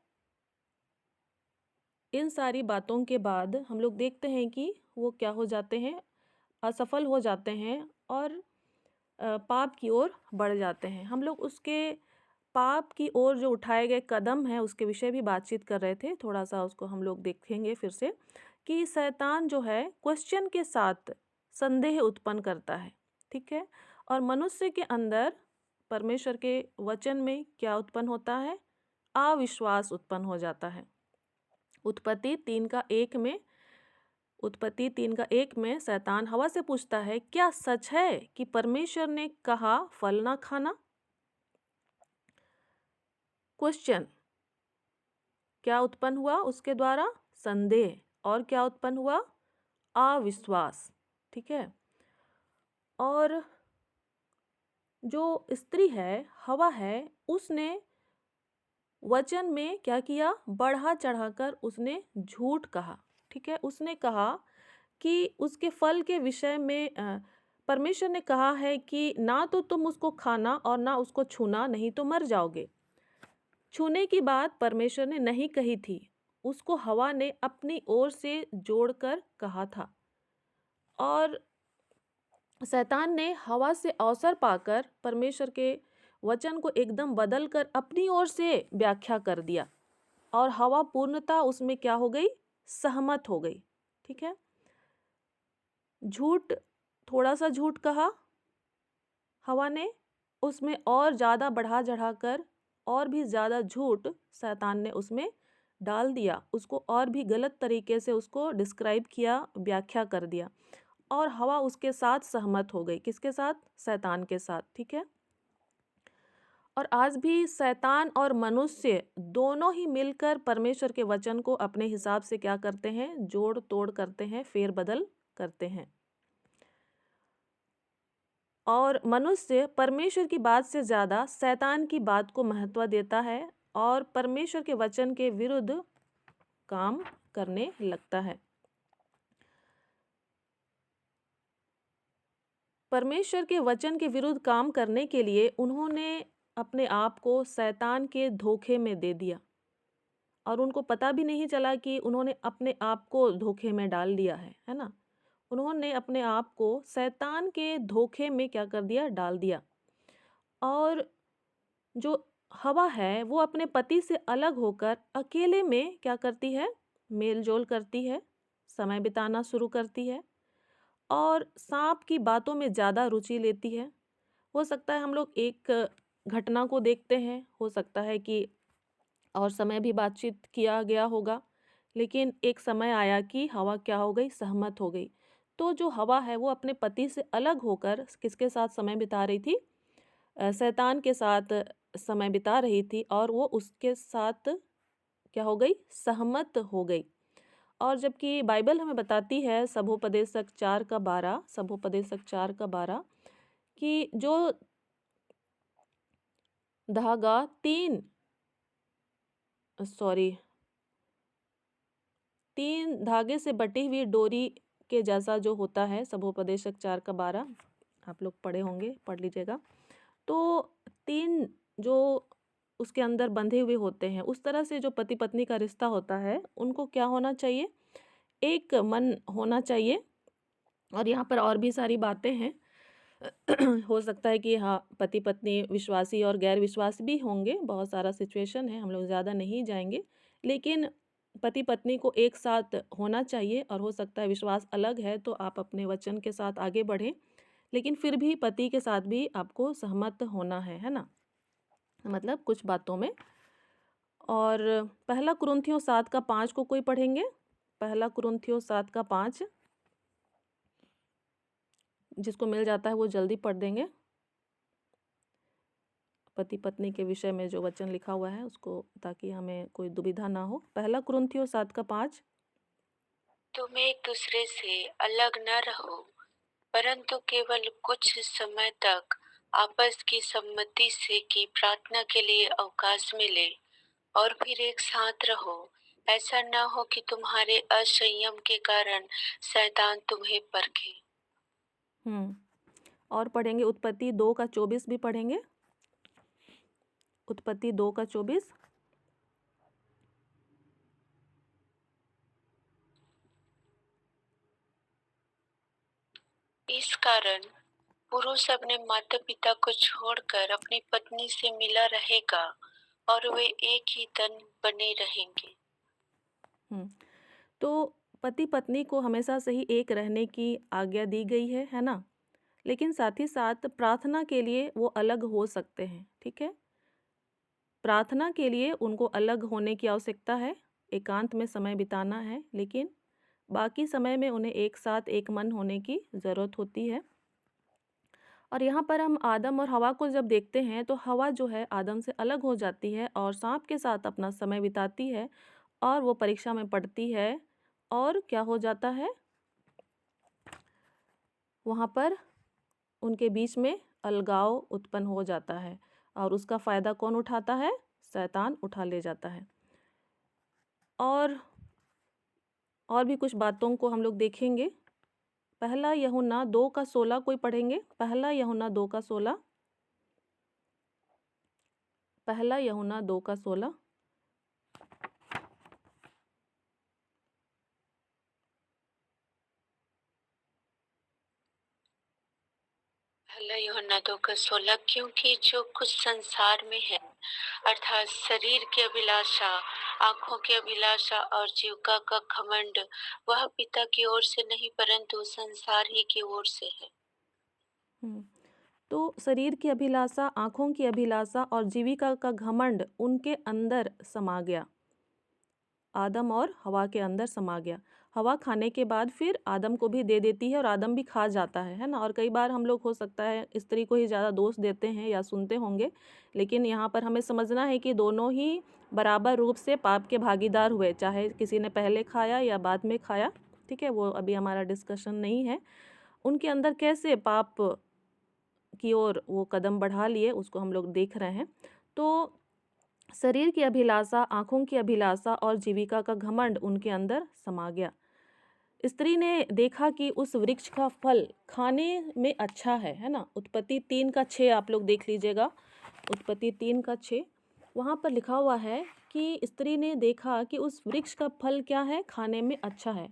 इन सारी बातों के बाद हम लोग देखते हैं कि वो क्या हो जाते हैं, असफल हो जाते हैं और पाप की ओर बढ़ जाते हैं। हम लोग उसके पाप की ओर जो उठाए गए कदम हैं उसके विषय भी बातचीत कर रहे थे। थोड़ा सा उसको हम लोग देखेंगे फिर से कि शैतान जो है क्वेश्चन के साथ संदेह उत्पन्न करता है, ठीक है। और मनुष्य के अंदर परमेश्वर के वचन में क्या उत्पन्न होता है, अविश्वास उत्पन्न हो जाता है। उत्पत्ति 3:1 में शैतान हवा से पूछता है, क्या सच है कि परमेश्वर ने कहा फल ना खाना? क्वेश्चन क्या उत्पन्न हुआ उसके द्वारा, संदेह, और क्या उत्पन्न हुआ, अविश्वास, ठीक है। और जो स्त्री है, हवा है, उसने वचन में क्या किया, बढ़ा चढ़ाकर उसने झूठ कहा, ठीक है। उसने कहा कि उसके फल के विषय में परमेश्वर ने कहा है कि ना तो तुम उसको खाना और ना उसको छूना, नहीं तो मर जाओगे। छूने की बात परमेश्वर ने नहीं कही थी, उसको हवा ने अपनी ओर से जोड़कर कहा था। और शैतान ने हवा से अवसर पाकर परमेश्वर के वचन को एकदम बदल कर अपनी ओर से व्याख्या कर दिया, और हवा पूर्णतः उसमें क्या हो गई, सहमत हो गई। ठीक है, झूठ, थोड़ा सा झूठ कहा हवा ने, उसमें और ज़्यादा बढ़ा चढ़ाकर और भी ज़्यादा झूठ शैतान ने उसमें डाल दिया, उसको और भी गलत तरीके से उसको डिस्क्राइब किया, व्याख्या कर दिया, और हवा उसके साथ सहमत हो गई। किसके साथ, शैतान के साथ। ठीक है, और आज भी शैतान और मनुष्य दोनों ही मिलकर परमेश्वर के वचन को अपने हिसाब से क्या करते हैं, जोड़ तोड़ करते हैं, फेरबदल करते हैं। और मनुष्य परमेश्वर की बात से ज़्यादा शैतान की बात को महत्व देता है और परमेश्वर के वचन के विरुद्ध काम करने लगता है। परमेश्वर के वचन के विरुद्ध काम करने के लिए उन्होंने अपने आप को शैतान के धोखे में दे दिया, और उनको पता भी नहीं चला कि उन्होंने अपने आप को धोखे में डाल दिया है ना। उन्होंने अपने आप को शैतान के धोखे में क्या कर दिया, डाल दिया। और जो हवा है वो अपने पति से अलग होकर अकेले में क्या करती है, मेल जोल करती है, समय बिताना शुरू करती है और सांप की बातों में ज़्यादा रुचि लेती है। हो सकता है हम लोग एक घटना को देखते हैं, हो सकता है कि और समय भी बातचीत किया गया होगा, लेकिन एक समय आया कि हवा क्या हो गई, सहमत हो गई। तो जो हवा है वो अपने पति से अलग होकर किसके साथ समय बिता रही थी, शैतान के साथ समय बिता रही थी, और वो उसके साथ क्या हो गई, सहमत हो गई। और जबकि बाइबल हमें बताती है सबोपदेशक 4:12, सबोपदेशक 4:12 कि जो धागा तीन धागे से बटी हुई डोरी के जैसा जो होता है, सबोपदेशक 4:12 आप लोग पढ़े होंगे, पढ़ लीजिएगा। तो 3 जो उसके अंदर बंधे हुए होते हैं, उस तरह से जो पति पत्नी का रिश्ता होता है उनको क्या होना चाहिए, एक मन होना चाहिए। और यहाँ पर और भी सारी बातें हैं हो सकता है कि हाँ, पति पत्नी विश्वासी और गैर विश्वासी भी होंगे, बहुत सारा सिचुएशन है, हम लोग ज़्यादा नहीं जाएंगे, लेकिन पति पत्नी को एक साथ होना चाहिए। और हो सकता है विश्वास अलग है तो आप अपने वचन के साथ आगे बढ़ें, लेकिन फिर भी पति के साथ भी आपको सहमत होना है ना, मतलब कुछ बातों में। और पहला कुरिन्थियों 7:5 को कोई पढ़ेंगे, पहला कुरिन्थियों 7:5 जिसको मिल जाता है वो जल्दी पढ़ देंगे। पति पत्नी के विषय में जो वचन लिखा हुआ है उसको, ताकि हमें कोई दुविधा ना हो। पहला कुरिन्थियों 7:5। तुम एक दूसरे से अलग न रहो, परंतु केवल कुछ समय तक आपस की सम्मति से की प्रार्थना के लिए अवकाश मिले और फिर एक साथ रहो। ऐसा न हो कि तुम्हारे असंयम के कारण शैतान तुम्हें परखे। और पढ़ेंगे उत्पत्ति 2:24 भी पढ़ेंगे, उत्पत्ति 2:24। इस कारण पुरुष अपने माता पिता को छोड़कर अपनी पत्नी से मिला रहेगा और वे एक ही तन बने रहेंगे। तो पति पत्नी को हमेशा से ही एक रहने की आज्ञा दी गई है ना, लेकिन साथ ही साथ प्रार्थना के लिए वो अलग हो सकते हैं। ठीक है, प्रार्थना के लिए उनको अलग होने की आवश्यकता है, एकांत में समय बिताना है, लेकिन बाकी समय में उन्हें एक साथ एक मन होने की ज़रूरत होती है। और यहाँ पर हम आदम और हवा को जब देखते हैं तो हवा जो है आदम से अलग हो जाती है और सांप के साथ अपना समय बिताती है, और वो परीक्षा में पढ़ती है, और क्या हो जाता है, वहाँ पर उनके बीच में अलगाव उत्पन्न हो जाता है, और उसका फ़ायदा कौन उठाता है, शैतान उठा ले जाता है। और भी कुछ बातों को हम लोग देखेंगे। पहला यूहन्ना 2:16 कोई पढ़ेंगे, पहला यूहन्ना 2:16, पहला यूहन्ना 2:16। पहला यूहन्ना 2:16, क्योंकि जो कुछ संसार में है अर्थात शरीर की अभिलाषा, आंखों की अभिलाषा और जीविका का घमंड, वह पिता की ओर से नहीं परंतु संसार ही की ओर से है। हम्म, तो शरीर की अभिलाषा, आंखों की अभिलाषा और जीविका का घमंड उनके अंदर समा गया, आदम और हवा के अंदर समा गया। हवा खाने के बाद फिर आदम को भी दे देती है और आदम भी खा जाता है ना। और कई बार हम लोग हो सकता है स्त्री को ही ज़्यादा दोष देते हैं या सुनते होंगे, लेकिन यहाँ पर हमें समझना है कि दोनों ही बराबर रूप से पाप के भागीदार हुए, चाहे किसी ने पहले खाया या बाद में खाया। ठीक है, वो अभी हमारा डिस्कशन नहीं है। उनके अंदर कैसे पाप की ओर वो कदम बढ़ा लिए उसको हम लोग देख रहे हैं। तो शरीर की अभिलाषा, आंखों की अभिलाषा और जीविका का घमंड उनके अंदर समा गया। स्त्री ने देखा कि उस वृक्ष का फल खाने में अच्छा है ना। उत्पत्ति 3:6 आप लोग देख लीजिएगा। उत्पत्ति 3:6 वहाँ पर लिखा हुआ है कि स्त्री ने देखा कि उस वृक्ष का फल क्या है, खाने में अच्छा है।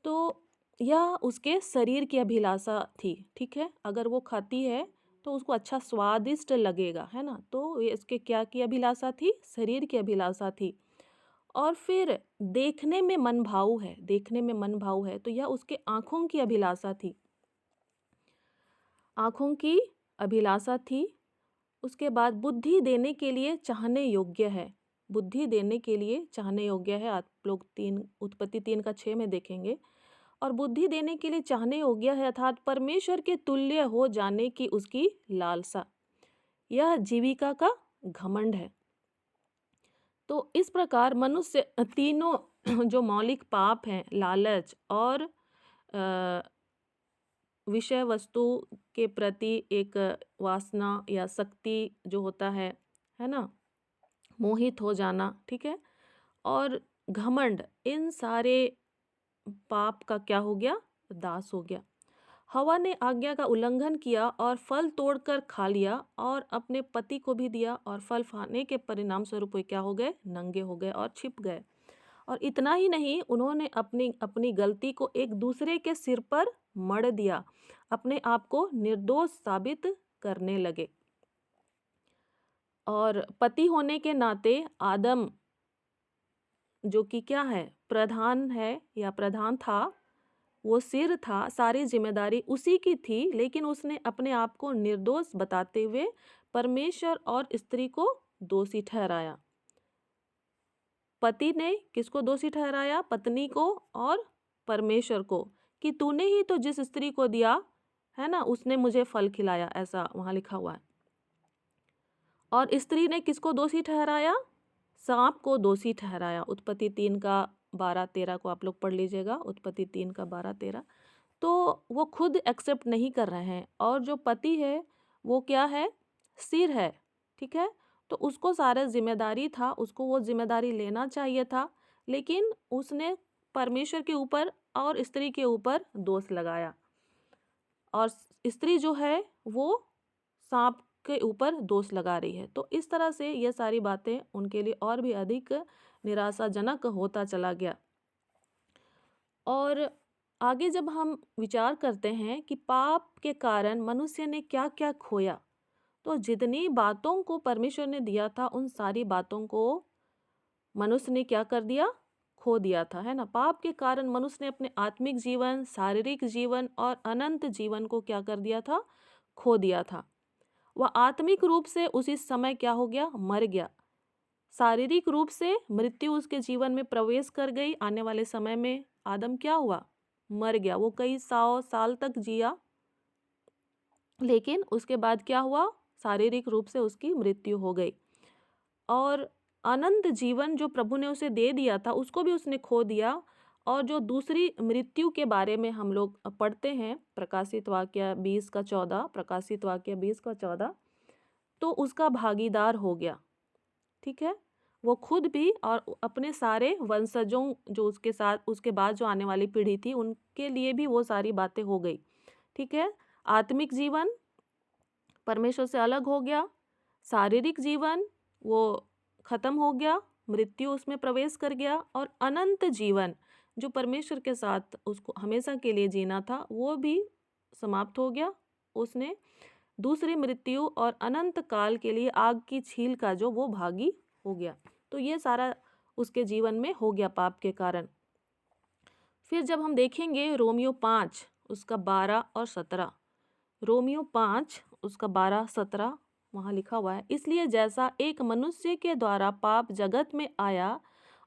तो यह उसके शरीर की अभिलाषा थी। ठीक है, अगर वो खाती है तो उसको अच्छा स्वादिष्ट लगेगा, है ना। तो ये इसके क्या की अभिलाषा थी, शरीर की अभिलाषा थी। और फिर देखने में मन भाऊ है, देखने में मन भाऊ है, तो यह उसके आंखों की अभिलाषा थी, आंखों की अभिलाषा थी। उसके बाद बुद्धि देने के लिए चाहने योग्य है, बुद्धि देने के लिए चाहने योग्य है। आप लोग उत्पत्ति 3:6 में देखेंगे। और बुद्धि देने के लिए चाहने योग्य है अर्थात परमेश्वर के तुल्य हो जाने की उसकी लालसा, यह जीविका का घमंड है। तो इस प्रकार मनुष्य तीनों जो मौलिक पाप हैं, लालच और विषय वस्तु के प्रति एक वासना या शक्ति जो होता है ना, मोहित हो जाना, ठीक है, और घमंड, इन सारे पाप का क्या हो गया, दास हो गया। हवा ने आज्ञा का उल्लंघन किया और फल तोड़कर खा लिया और अपने पति को भी दिया, और फल खाने के परिणाम स्वरूप वे क्या हो गए, नंगे हो गए और छिप गए। और इतना ही नहीं, उन्होंने अपनी अपनी गलती को एक दूसरे के सिर पर मढ़ दिया, अपने आप को निर्दोष साबित करने लगे। और पति होने के नाते आदम जो कि क्या है, प्रधान है या प्रधान था, वो सिर था, सारी जिम्मेदारी उसी की थी, लेकिन उसने अपने आप को निर्दोष बताते हुए परमेश्वर और स्त्री को दोषी ठहराया। पति ने किसको दोषी ठहराया, पत्नी को और परमेश्वर को, कि तूने ही तो जिस स्त्री को दिया है ना, उसने मुझे फल खिलाया, ऐसा वहाँ लिखा हुआ है। और स्त्री ने किसको दोषी ठहराया, सांप को दोषी ठहराया। उत्पत्ति 3:12-13 को आप लोग पढ़ लीजिएगा, उत्पत्ति 3:12-13। तो वो खुद एक्सेप्ट नहीं कर रहे हैं, और जो पति है वो क्या है, सिर है, ठीक है। तो उसको सारा जिम्मेदारी था, उसको वो जिम्मेदारी लेना चाहिए था, लेकिन उसने परमेश्वर के ऊपर और स्त्री के ऊपर दोष लगाया, और स्त्री जो है वो सांप के ऊपर दोष लगा रही है। तो इस तरह से ये सारी बातें उनके लिए और भी अधिक निराशाजनक होता चला गया। और आगे जब हम विचार करते हैं कि पाप के कारण मनुष्य ने क्या क्या खोया, तो जितनी बातों को परमेश्वर ने दिया था, उन सारी बातों को मनुष्य ने क्या कर दिया, खो दिया था, है ना। पाप के कारण मनुष्य ने अपने आत्मिक जीवन, शारीरिक जीवन और अनंत जीवन को क्या कर दिया था, खो दिया था। वह आत्मिक रूप से उसी समय क्या हो गया, मर गया। शारीरिक रूप से मृत्यु उसके जीवन में प्रवेश कर गई। आने वाले समय में आदम क्या हुआ, मर गया। वो कई 100 साल तक जिया, लेकिन उसके बाद क्या हुआ, शारीरिक रूप से उसकी मृत्यु हो गई। और अनंत जीवन जो प्रभु ने उसे दे दिया था, उसको भी उसने खो दिया। और जो दूसरी मृत्यु के बारे में हम लोग पढ़ते हैं, प्रकाशित वाक्य 20:14, प्रकाशित वाक्य 20:14, तो उसका भागीदार हो गया, ठीक है। वो खुद भी और अपने सारे वंशजों जो उसके साथ, उसके बाद जो आने वाली पीढ़ी थी, उनके लिए भी वो सारी बातें हो गई, ठीक है। आत्मिक जीवन परमेश्वर से अलग हो गया, शारीरिक जीवन वो खत्म हो गया, मृत्यु उसमें प्रवेश कर गया, और अनंत जीवन जो परमेश्वर के साथ उसको हमेशा के लिए जीना था, वो भी समाप्त हो गया, उसने दूसरी मृत्यु और अनंत काल के लिए आग की छील का जो वो भागी हो गया। तो ये सारा उसके जीवन में हो गया पाप के कारण। फिर जब हम देखेंगे रोमियो 5 उसका 12 और 17, रोमियो 5 उसका 12-17 वहाँ लिखा हुआ है, इसलिए जैसा एक मनुष्य के द्वारा पाप जगत में आया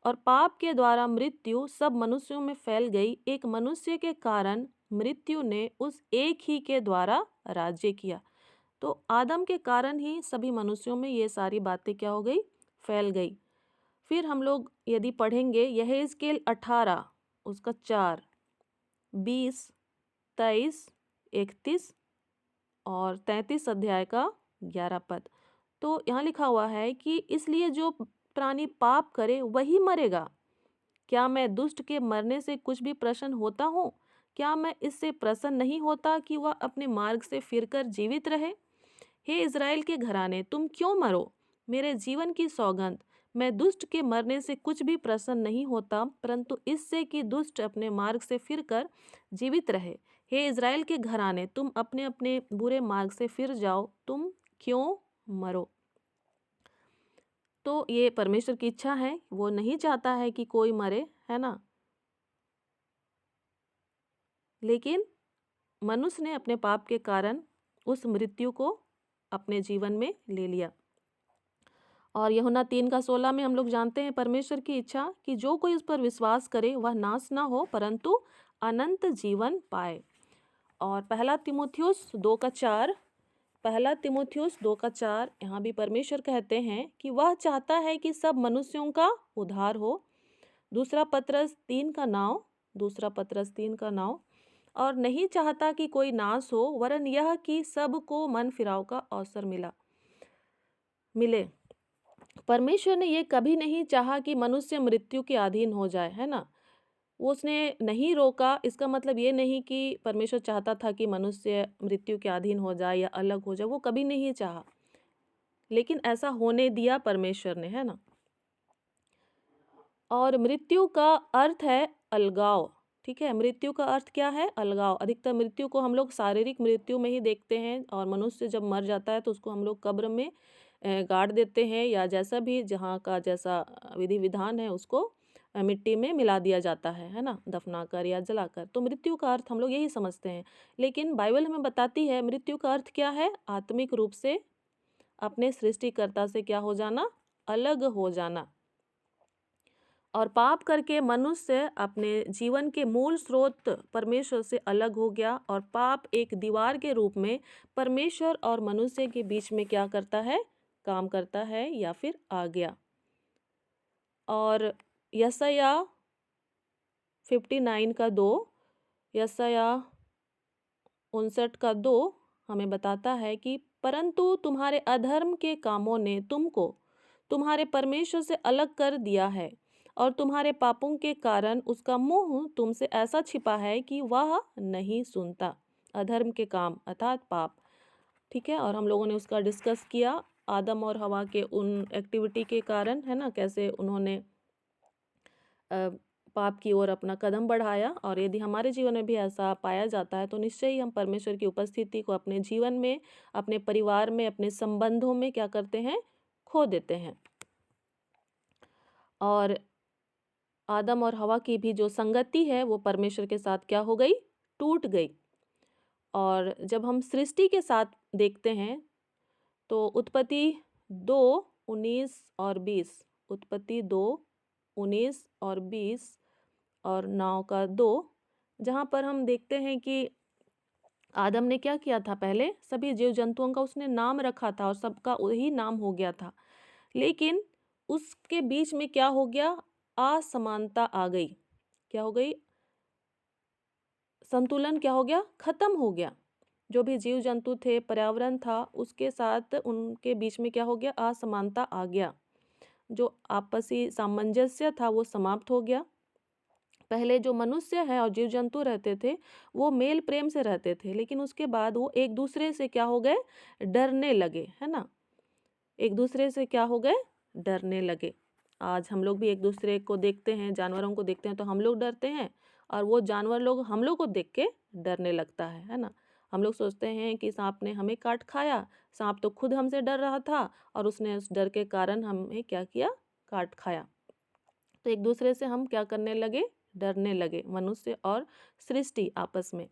और पाप के द्वारा मृत्यु सब मनुष्यों में फैल गई, एक मनुष्य के कारण मृत्यु ने उस एक ही के द्वारा राज्य किया। तो आदम के कारण ही सभी मनुष्यों में ये सारी बातें क्या हो गई, फैल गई। फिर हम लोग यदि पढ़ेंगे यहेजकेल 18 उसका 4, 20, 23, 31 और 33 अध्याय का 11 पद। तो यहाँ लिखा हुआ है कि इसलिए जो प्राणी पाप करे वही मरेगा। क्या मैं दुष्ट के मरने से कुछ भी प्रसन्न होता हूँ? क्या मैं इससे प्रसन्न नहीं होता कि वह अपने मार्ग से फिरकर जीवित रहे? हे इज़राइल के घराने, तुम क्यों मरो? मेरे जीवन की सौगंध, मैं दुष्ट के मरने से कुछ भी प्रसन्न नहीं होता, परंतु इससे कि दुष्ट अपने मार्ग से फिरकर जीवित रहे। हे इज़राइल के घराने, तुम अपने अपने बुरे मार्ग से फिर जाओ, तुम क्यों मरो? तो ये परमेश्वर की इच्छा है, वो नहीं चाहता है कि कोई मरे, है ना। लेकिन मनुष्य ने अपने पाप के कारण उस मृत्यु को अपने जीवन में ले लिया। और यूहन्ना 3:16 में हम लोग जानते हैं परमेश्वर की इच्छा कि जो कोई उस पर विश्वास करे वह नाश ना हो परंतु अनंत जीवन पाए। और पहला तीमुथियुस 2:4, पहला तीमुथियुस 2:4 यहाँ भी परमेश्वर कहते हैं कि वह चाहता है कि सब मनुष्यों का उद्धार हो। दूसरा पत्रस 3:9 और नहीं चाहता कि कोई नाश हो वरन यह कि सबको मन फिराव का अवसर मिले। परमेश्वर ने ये कभी नहीं चाहा कि मनुष्य मृत्यु के अधीन हो जाए, है ना। वो उसने नहीं रोका, इसका मतलब ये नहीं कि परमेश्वर चाहता था कि मनुष्य मृत्यु के अधीन हो जाए या अलग हो जाए, वो कभी नहीं चाहा, लेकिन ऐसा होने दिया परमेश्वर ने, है ना। और मृत्यु का अर्थ है अलगाव, ठीक है। मृत्यु का अर्थ क्या है? अलगाव। अधिकतर मृत्यु को हम लोग शारीरिक मृत्यु में ही देखते हैं और मनुष्य जब मर जाता है तो उसको हम लोग कब्र में गाड़ देते हैं या जैसा भी जहाँ का जैसा विधि विधान है उसको मिट्टी में मिला दिया जाता है ना, दफनाकर या जलाकर। तो मृत्यु का अर्थ हम लोग यही समझते हैं, लेकिन बाइबल हमें बताती है मृत्यु का अर्थ क्या है? आत्मिक रूप से अपने सृष्टिकर्ता से क्या हो जाना? अलग हो जाना। और पाप करके मनुष्य अपने जीवन के मूल स्रोत परमेश्वर से अलग हो गया और पाप एक दीवार के रूप में परमेश्वर और मनुष्य के बीच में क्या करता है? काम करता है या फिर आ गया। और यशाया 59:2, यशाया 59:2 हमें बताता है कि परंतु तुम्हारे अधर्म के कामों ने तुमको तुम्हारे परमेश्वर से अलग कर दिया है और तुम्हारे पापों के कारण उसका मुंह तुमसे ऐसा छिपा है कि वह नहीं सुनता। अधर्म के काम अर्थात पाप, ठीक है। और हम लोगों ने उसका डिस्कस किया आदम और हवा के उन एक्टिविटी के कारण, है ना, कैसे उन्होंने पाप की ओर अपना कदम बढ़ाया। और यदि हमारे जीवन में भी ऐसा पाया जाता है तो निश्चय ही हम परमेश्वर की उपस्थिति को अपने जीवन में, अपने परिवार में, अपने संबंधों में क्या करते हैं? खो देते हैं। और आदम और हवा की भी जो संगति है वो परमेश्वर के साथ क्या हो गई? टूट गई। और जब हम सृष्टि के साथ देखते हैं तो उत्पत्ति 2:19 और 20, उत्पत्ति 2:19 और 20 और 9:2, जहाँ पर हम देखते हैं कि आदम ने क्या किया था? पहले सभी जीव जंतुओं का उसने नाम रखा था और सबका वही नाम हो गया था, लेकिन उसके बीच में क्या हो गया? असमानता आ गई। क्या हो गई? संतुलन क्या हो गया? खत्म हो गया। जो भी जीव जंतु थे, पर्यावरण था, उसके साथ उनके बीच में क्या हो गया? असमानता आ गया। जो आपसी सामंजस्य था वो समाप्त हो गया। पहले जो मनुष्य है और जीव जंतु रहते थे वो मेल प्रेम से रहते थे, लेकिन उसके बाद वो एक दूसरे से क्या हो गए? डरने लगे, है ना। एक दूसरे से क्या हो गए? डरने लगे। आज हम लोग भी एक दूसरे को देखते हैं, जानवरों को देखते हैं तो हम लोग डरते हैं और वो जानवर लोग हम लोग को देख के डरने लगता है ना। हम लोग सोचते हैं कि सांप ने हमें काट खाया, सांप तो खुद हमसे डर रहा था और उसने उस डर के कारण हमें क्या किया, काट खाया। तो एक दूसरे से हम क्या करने लगे, डरने लगे, मनुष्य और सृष्टि आपस में।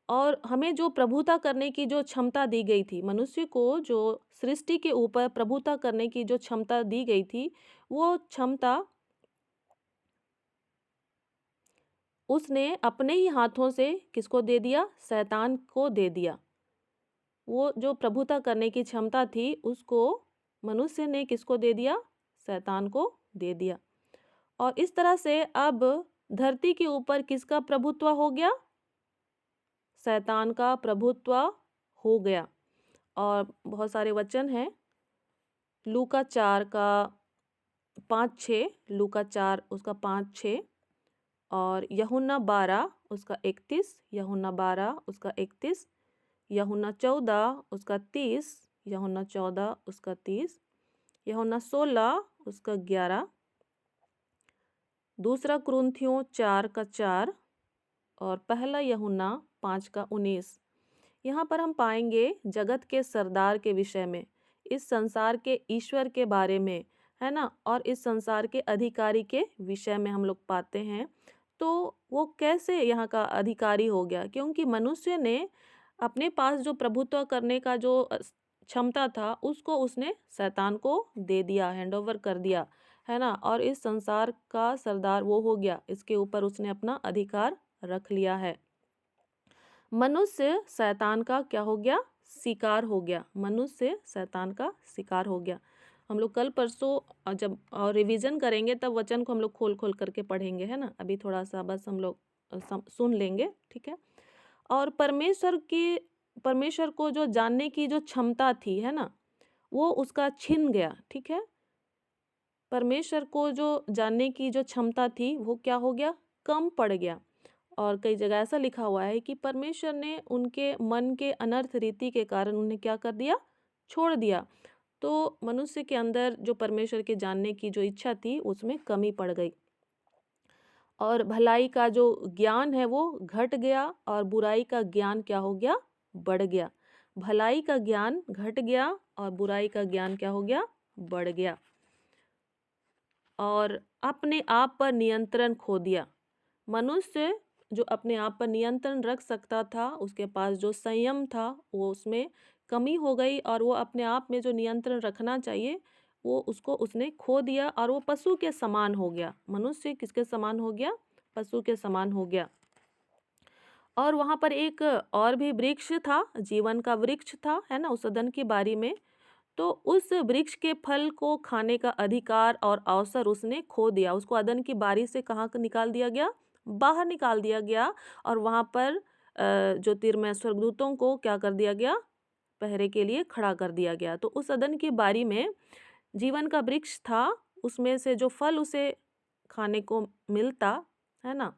और हमें जो प्रभुता करने की जो क्षमता दी गई थी, मनुष्य को जो सृष्टि के ऊपर प्रभुता करने की जो क्षमता दी गई थी, वो क्षमता उसने अपने ही हाथों से किसको दे दिया, शैतान को दे दिया। वो जो प्रभुता करने की क्षमता थी उसको मनुष्य ने किसको दे दिया, शैतान को दे दिया। और इस तरह से अब धरती के ऊपर किसका प्रभुत्व हो गया, शैतान का प्रभुत्व हो गया। और बहुत सारे वचन हैं, लूका 4 का 5-6, लूका 4 उसका 5-6, और यूहन्ना 12 उसका 31, यूहन्ना 12 उसका 31, यूहन्ना 14 उसका 30, यूहन्ना 14 उसका 30, यूहन्ना 16 उसका 11, दूसरा कुरिन्थियों 4 का 4 और पहला यूहन्ना 5 का 19। यहाँ पर हम पाएंगे जगत के सरदार के विषय में, इस संसार के ईश्वर के बारे में, है ना, और इस संसार के अधिकारी के विषय में हम लोग पाते हैं। तो वो कैसे यहाँ का अधिकारी हो गया, क्योंकि मनुष्य ने अपने पास जो प्रभुत्व करने का जो क्षमता था उसको उसने शैतान को दे दिया, हैंडओवर कर दिया, है ना, और इस संसार का सरदार वो हो गया, इसके ऊपर उसने अपना अधिकार रख लिया है। मनुष्य शैतान का क्या हो गया, शिकार हो गया, मनुष्य शैतान का शिकार हो गया। हम लोग कल परसों जब रिवीजन करेंगे तब वचन को हम लोग खोल खोल करके पढ़ेंगे, है ना, अभी थोड़ा सा बस हम लोग सुन लेंगे, ठीक है। और परमेश्वर को जो जानने की जो क्षमता थी, है ना, वो उसका छिन गया, ठीक है। परमेश्वर को जो जानने की जो क्षमता थी वो क्या हो गया, कम पड़ गया। और कई जगह ऐसा लिखा हुआ है कि परमेश्वर ने उनके मन के अनर्थ रीति के कारण उन्हें क्या कर दिया, छोड़ दिया। तो मनुष्य के अंदर जो परमेश्वर के जानने की जो इच्छा थी उसमें कमी पड़ गई, और भलाई का जो ज्ञान है वो घट गया और बुराई का ज्ञान क्या हो गया, बढ़ गया। भलाई का ज्ञान घट गया और बुराई का ज्ञान क्या हो गया, बढ़ गया। और अपने आप पर नियंत्रण खो दिया। मनुष्य जो अपने आप पर नियंत्रण रख सकता था, उसके पास जो संयम था वो उसमें कमी हो गई, और वो अपने आप में जो नियंत्रण रखना चाहिए वो उसको उसने खो दिया, और वो पशु के समान हो गया। मनुष्य किसके समान हो गया, पशु के समान हो गया। और वहाँ पर एक और भी वृक्ष था, जीवन का वृक्ष था, है ना, उस अदन की बारी में। तो उस वृक्ष के फल को खाने का अधिकार और अवसर उसने खो दिया। उसको अदन की बारी से कहाँ निकाल दिया गया, बाहर निकाल दिया गया, और वहाँ पर ज्योतिर्मय स्वर्गदूतों को क्या कर दिया गया, पहरे के लिए खड़ा कर दिया गया। तो उस अदन की बारी में जीवन का वृक्ष था, उसमें से जो फल उसे खाने को मिलता, है ना,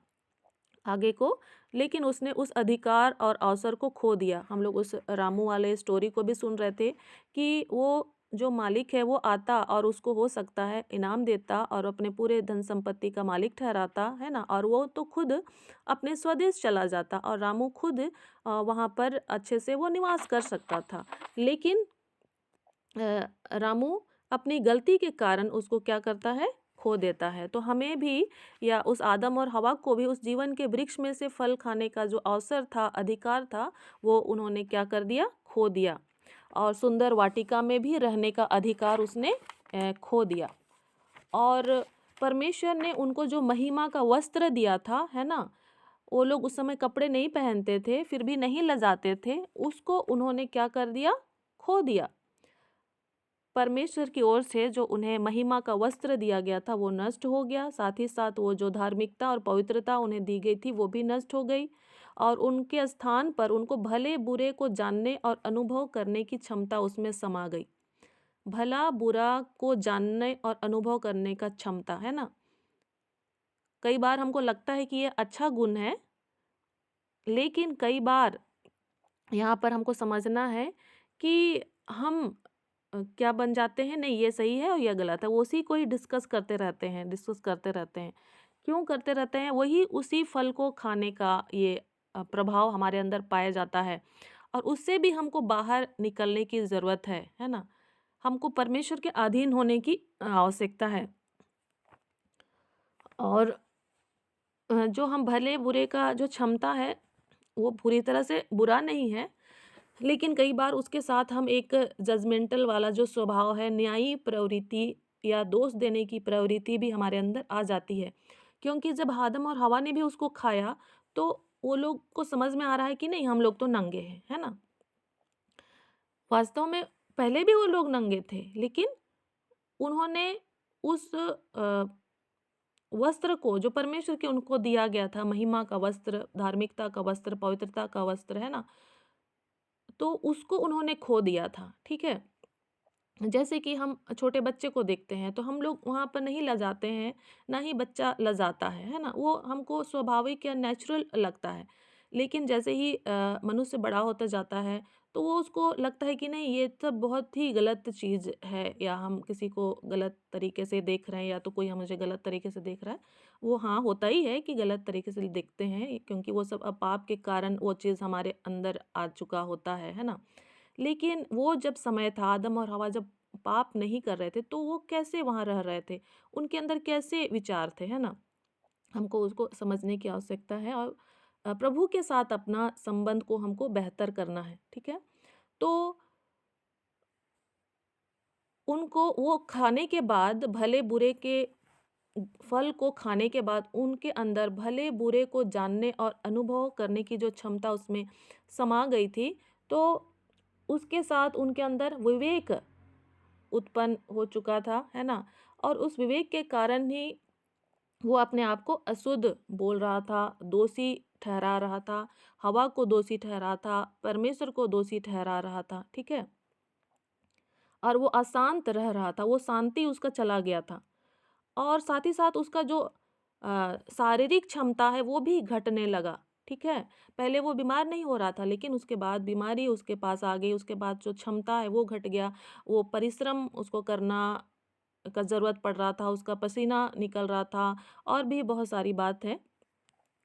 आगे को, लेकिन उसने उस अधिकार और अवसर को खो दिया। हम लोग उस रामू वाले स्टोरी को भी सुन रहे थे कि वो जो मालिक है वो आता और उसको हो सकता है इनाम देता और अपने पूरे धन संपत्ति का मालिक ठहराता, है ना, और वो तो खुद अपने स्वदेश चला जाता और रामू खुद वहाँ पर अच्छे से वो निवास कर सकता था। लेकिन रामू अपनी गलती के कारण उसको क्या करता है, खो देता है। तो हमें भी, या उस आदम और हवा को भी, उस जीवन के वृक्ष में से फल खाने का जो अवसर था, अधिकार था, वो उन्होंने क्या कर दिया, खो दिया। और सुंदर वाटिका में भी रहने का अधिकार उसने खो दिया। और परमेश्वर ने उनको जो महिमा का वस्त्र दिया था, है ना, वो लोग उस समय कपड़े नहीं पहनते थे, फिर भी नहीं लजाते थे, उसको उन्होंने क्या कर दिया, खो दिया। परमेश्वर की ओर से जो उन्हें महिमा का वस्त्र दिया गया था वो नष्ट हो गया, साथ ही साथ वो जो धार्मिकता और पवित्रता उन्हें दी गई थी वो भी नष्ट हो गई, और उनके स्थान पर उनको भले बुरे को जानने और अनुभव करने की क्षमता उसमें समा गई। भला बुरा को जानने और अनुभव करने का क्षमता, है ना। कई बार हमको लगता है कि ये अच्छा गुण है, लेकिन कई बार यहाँ पर हमको समझना है कि हम क्या बन जाते हैं, नहीं ये सही है और ये गलत है, वो उसी को ही डिस्कस करते रहते हैं। क्यों करते रहते हैं, वही उसी फल को खाने का ये प्रभाव हमारे अंदर पाया जाता है और उससे भी हमको बाहर निकलने की ज़रूरत है ना। हमको परमेश्वर के अधीन होने की आवश्यकता है। और जो हम भले बुरे का जो क्षमता है वो पूरी तरह से बुरा नहीं है, लेकिन कई बार उसके साथ हम एक जजमेंटल वाला जो स्वभाव है, न्यायी प्रवृत्ति या दोष देने की प्रवृत्ति भी हमारे अंदर आ जाती है। क्योंकि जब आदम और हवा ने भी उसको खाया तो वो लोग को समझ में आ रहा है कि नहीं, हम लोग तो नंगे हैं, है ना। वास्तव में पहले भी वो लोग नंगे थे, लेकिन उन्होंने उस वस्त्र को जो परमेश्वर के उनको दिया गया था, महिमा का वस्त्र, धार्मिकता का वस्त्र, पवित्रता का वस्त्र, है ना, तो उसको उन्होंने खो दिया था। ठीक है। जैसे कि हम छोटे बच्चे को देखते हैं तो हम लोग वहाँ पर नहीं लजाते हैं, ना ही बच्चा लजाता है ना। वो हमको स्वाभाविक या नेचुरल लगता है। लेकिन जैसे ही मनुष्य बड़ा होता जाता है तो वो उसको लगता है कि नहीं, ये सब बहुत ही गलत चीज़ है, या हम किसी को गलत तरीके से देख रहे हैं, या तो कोई हम मुझे गलत तरीके से देख रहा है। वो हाँ, होता ही है कि गलत तरीके से देखते हैं, क्योंकि वो सब अब पाप के कारण वो चीज़ हमारे अंदर आ चुका होता है ना। लेकिन वो जब समय था, आदम और हवा जब पाप नहीं कर रहे थे तो वो कैसे वहाँ रह रहे थे, उनके अंदर कैसे विचार थे, है ना। हमको उसको समझने की आवश्यकता है और प्रभु के साथ अपना संबंध को हमको बेहतर करना है। ठीक है। तो उनको वो खाने के बाद, भले बुरे के फल को खाने के बाद उनके अंदर भले बुरे को जानने और अनुभव करने की जो क्षमता उसमें समा गई थी, तो उसके साथ उनके अंदर विवेक उत्पन्न हो चुका था, है ना। और उस विवेक के कारण ही वो अपने आप को अशुद्ध बोल रहा था, दोषी ठहरा रहा था, हवा को दोषी ठहरा था, परमेश्वर को दोषी ठहरा रहा था। ठीक है। और वो अशांत रह रहा था, वो शांति उसका चला गया था। और साथ ही साथ उसका जो शारीरिक क्षमता है वो भी घटने लगा। ठीक है। पहले वो बीमार नहीं हो रहा था, लेकिन उसके बाद बीमारी उसके पास आ गई, उसके बाद जो क्षमता है वो घट गया। वो परिश्रम उसको करना का ज़रूरत पड़ रहा था, उसका पसीना निकल रहा था, और भी बहुत सारी बात है।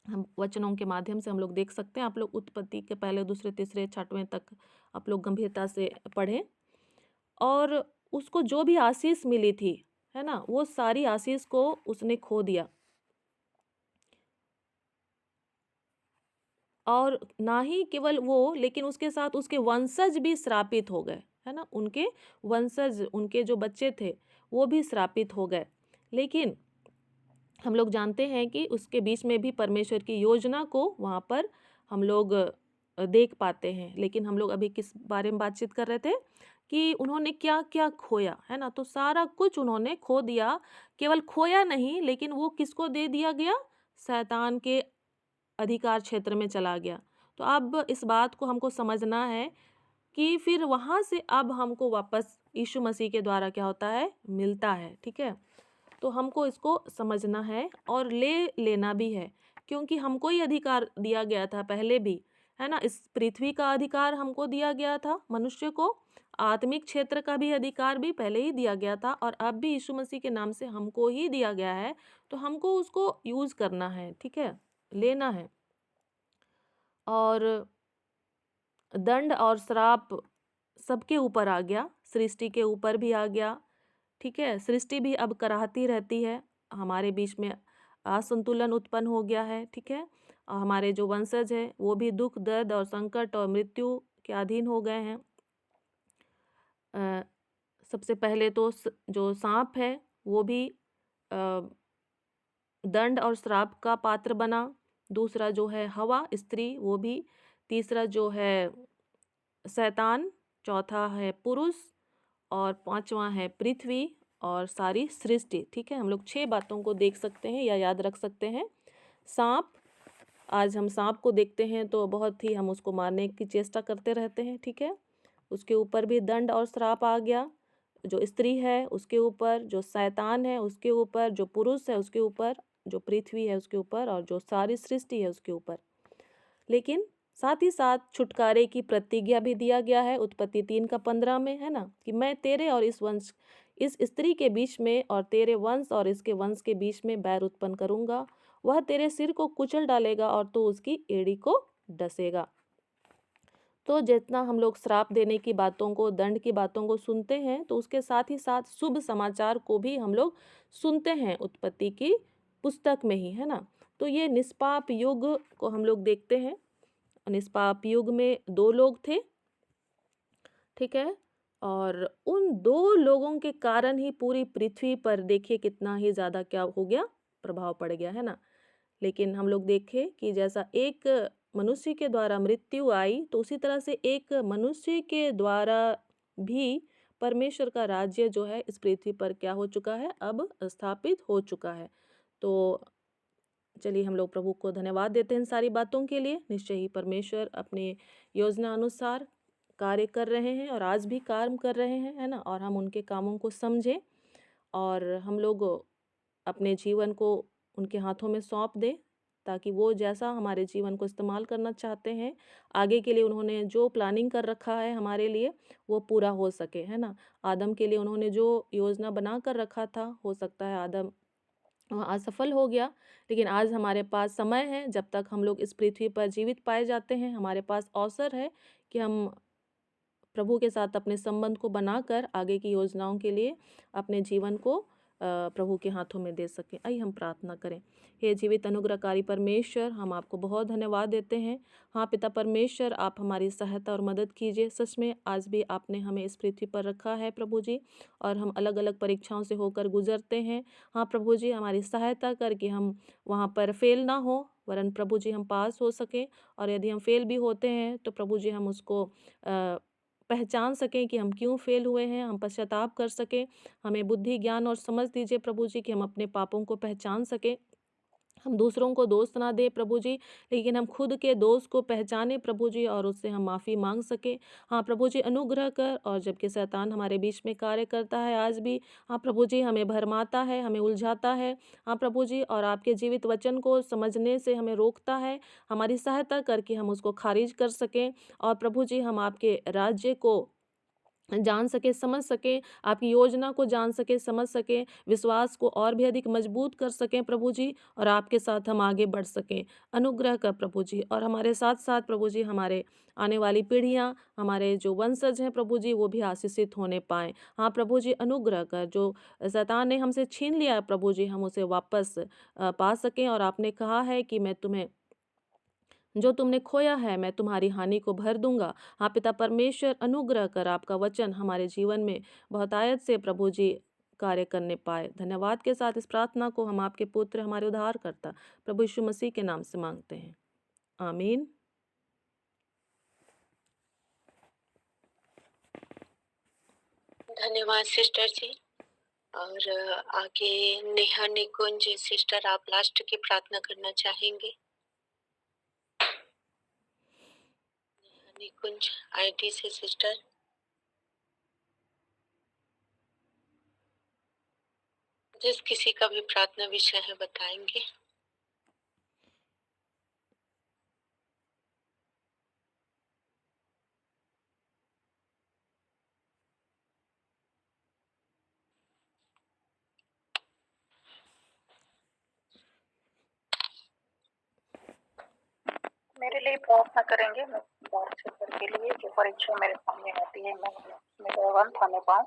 हम वचनों के माध्यम से हम लोग देख सकते हैं। आप लोग उत्पत्ति के पहले, दूसरे, तीसरे, छठवें तक आप लोग गंभीरता से पढ़ें। और उसको जो भी आशीष मिली थी, है ना, वो सारी आशीष को उसने खो दिया। और ना ही केवल वो, लेकिन उसके साथ उसके वंशज भी श्रापित हो गए, है ना। उनके वंशज, उनके जो बच्चे थे वो भी श्रापित हो गए। लेकिन हम लोग जानते हैं कि उसके बीच में भी परमेश्वर की योजना को वहाँ पर हम लोग देख पाते हैं। लेकिन हम लोग अभी किस बारे में बातचीत कर रहे थे कि उन्होंने क्या क्या खोया, है ना। तो सारा कुछ उन्होंने खो दिया। केवल खोया नहीं, लेकिन वो किसको दे दिया गया? शैतान के अधिकार क्षेत्र में चला गया। तो अब इस बात को हमको समझना है कि फिर वहाँ से अब हमको वापस यीशु मसीह के द्वारा क्या होता है? मिलता है। ठीक है। तो हमको इसको समझना है और ले लेना भी है, क्योंकि हमको ही अधिकार दिया गया था पहले भी, है ना। इस पृथ्वी का अधिकार हमको दिया गया था, मनुष्य को। आत्मिक क्षेत्र का भी अधिकार भी पहले ही दिया गया था, और अब भी यीशु मसीह के नाम से हमको ही दिया गया है। तो हमको उसको यूज करना है। ठीक है। लेना है। और दंड और श्राप सबके ऊपर आ गया, सृष्टि के ऊपर भी आ गया। ठीक है। सृष्टि भी अब कराहती रहती है, हमारे बीच में असंतुलन उत्पन्न हो गया है। ठीक है। और हमारे जो वंशज है वो भी दुख, दर्द और संकट और मृत्यु के अधीन हो गए हैं। सबसे पहले तो जो सांप है वो भी दंड और श्राप का पात्र बना। दूसरा जो है हवा, स्त्री, वो भी। तीसरा जो है शैतान। चौथा है पुरुष। और पांचवा है पृथ्वी और सारी सृष्टि। ठीक है। हम लोग 6 बातों को देख सकते हैं या याद रख सकते हैं। सांप, आज हम सांप को देखते हैं तो बहुत ही हम उसको मारने की चेष्टा करते रहते हैं। ठीक है। उसके ऊपर भी दंड और श्राप आ गया। जो स्त्री है उसके ऊपर, जो शैतान है उसके ऊपर, जो पुरुष है उसके ऊपर, जो पृथ्वी है उसके ऊपर, और जो सारी सृष्टि है उसके ऊपर। लेकिन साथ ही साथ छुटकारे की प्रतिज्ञा भी दिया गया है उत्पत्ति 3:15 में, है ना, कि मैं तेरे और इस स्त्री के बीच में और तेरे वंश और इसके वंश के बीच में बैर उत्पन्न करूंगा। वह तेरे सिर को कुचल डालेगा और तू उसकी एड़ी को डसेगा। तो जितना हम लोग श्राप देने की बातों को, दंड की बातों को सुनते हैं, तो उसके साथ ही साथ शुभ समाचार को भी हम लोग सुनते हैं उत्पत्ति की पुस्तक में ही, है ना। तो ये निष्पाप युग को हम लोग देखते हैं। निष्पाप युग में 2 लोग थे, ठीक है। और उन 2 लोगों के कारण ही पूरी पृथ्वी पर देखिए कितना ही ज़्यादा क्या हो गया, प्रभाव पड़ गया, है ना। लेकिन हम लोग देखें कि जैसा एक मनुष्य के द्वारा मृत्यु आई, तो उसी तरह से एक मनुष्य के द्वारा भी परमेश्वर का राज्य जो है इस पृथ्वी पर क्या हो चुका है, अब स्थापित हो चुका है। तो चलिए हम लोग प्रभु को धन्यवाद देते हैं इन सारी बातों के लिए। निश्चय ही परमेश्वर अपने योजना अनुसार कार्य कर रहे हैं और आज भी काम कर रहे हैं, है ना। और हम उनके कामों को समझें और हम लोग अपने जीवन को उनके हाथों में सौंप दें, ताकि वो जैसा हमारे जीवन को इस्तेमाल करना चाहते हैं, आगे के लिए उन्होंने जो प्लानिंग कर रखा है हमारे लिए, वो पूरा हो सके, है ना। आदम के लिए उन्होंने जो योजना बना कर रखा था, हो सकता है आदम असफल हो गया, लेकिन आज हमारे पास समय है, जब तक हम लोग इस पृथ्वी पर जीवित पाए जाते हैं, हमारे पास अवसर है कि हम प्रभु के साथ अपने संबंध को बनाकर आगे की योजनाओं के लिए अपने जीवन को प्रभु के हाथों में दे सकें। आइए हम प्रार्थना करें। हे जीवित अनुग्रहकारी परमेश्वर, हम आपको बहुत धन्यवाद देते हैं। हाँ पिता परमेश्वर, आप हमारी सहायता और मदद कीजिए। सच में आज भी आपने हमें इस पृथ्वी पर रखा है प्रभु जी, और हम अलग अलग परीक्षाओं से होकर गुजरते हैं। हाँ प्रभु जी, हमारी सहायता करके हम वहाँ पर फेल ना हो, वरन प्रभु जी हम पास हो सकें। और यदि हम फेल भी होते हैं तो प्रभु जी हम उसको पहचान सकें कि हम क्यों फेल हुए हैं, हम पश्चाताप कर सकें। हमें बुद्धि, ज्ञान और समझ दीजिए प्रभु जी कि हम अपने पापों को पहचान सकें। हम दूसरों को दोष ना दें प्रभु जी, लेकिन हम खुद के दोष को पहचाने प्रभु जी, और उससे हम माफ़ी मांग सकें। हाँ प्रभु जी, अनुग्रह कर। और जबकि शैतान हमारे बीच में कार्य करता है आज भी, हाँ प्रभु जी, हमें भरमाता है, हमें उलझाता है, हाँ प्रभु जी, और आपके जीवित वचन को समझने से हमें रोकता है। हमारी सहायता करके हम उसको खारिज कर सकें, और प्रभु जी हम आपके राज्य को जान सके, समझ सकें, आपकी योजना को जान सके, समझ सकें, विश्वास को और भी अधिक मजबूत कर सकें प्रभु जी, और आपके साथ हम आगे बढ़ सकें। अनुग्रह कर प्रभु जी, और हमारे साथ साथ प्रभु जी हमारे आने वाली पीढ़ियाँ, हमारे जो वंशज हैं प्रभु जी, वो भी आशीषित होने पाएँ। हाँ प्रभु जी, अनुग्रह कर। जो शैतान ने हमसे छीन लिया है प्रभु जी, हम उसे वापस पा सकें। और आपने कहा है कि मैं तुम्हें, जो तुमने खोया है मैं तुम्हारी हानि को भर दूंगा। हाँ पिता परमेश्वर, अनुग्रह कर, आपका वचन हमारे जीवन में बहुत आयत से प्रभु जी कार्य करने पाए। धन्यवाद के साथ इस प्रार्थना को हम आपके पुत्र, हमारे उद्धारकर्ता प्रभु यीशु मसीह के नाम से मांगते हैं, आमीन। धन्यवाद सिस्टर जी। और आगे नेहा निकुंज सिस्टर, आप लास्ट की प्रार्थना करना चाहेंगे? नेहा निकुंज आईटी से सिस्टर। जिस किसी का भी प्रार्थना विषय है बताएंगे। मेरे लिए प्रार्थना करेंगे, मैं बार क्षेत्र के लिए जो परीक्षा मेरे सामने आती है, मैं उसमें बलवंत होने पाऊँ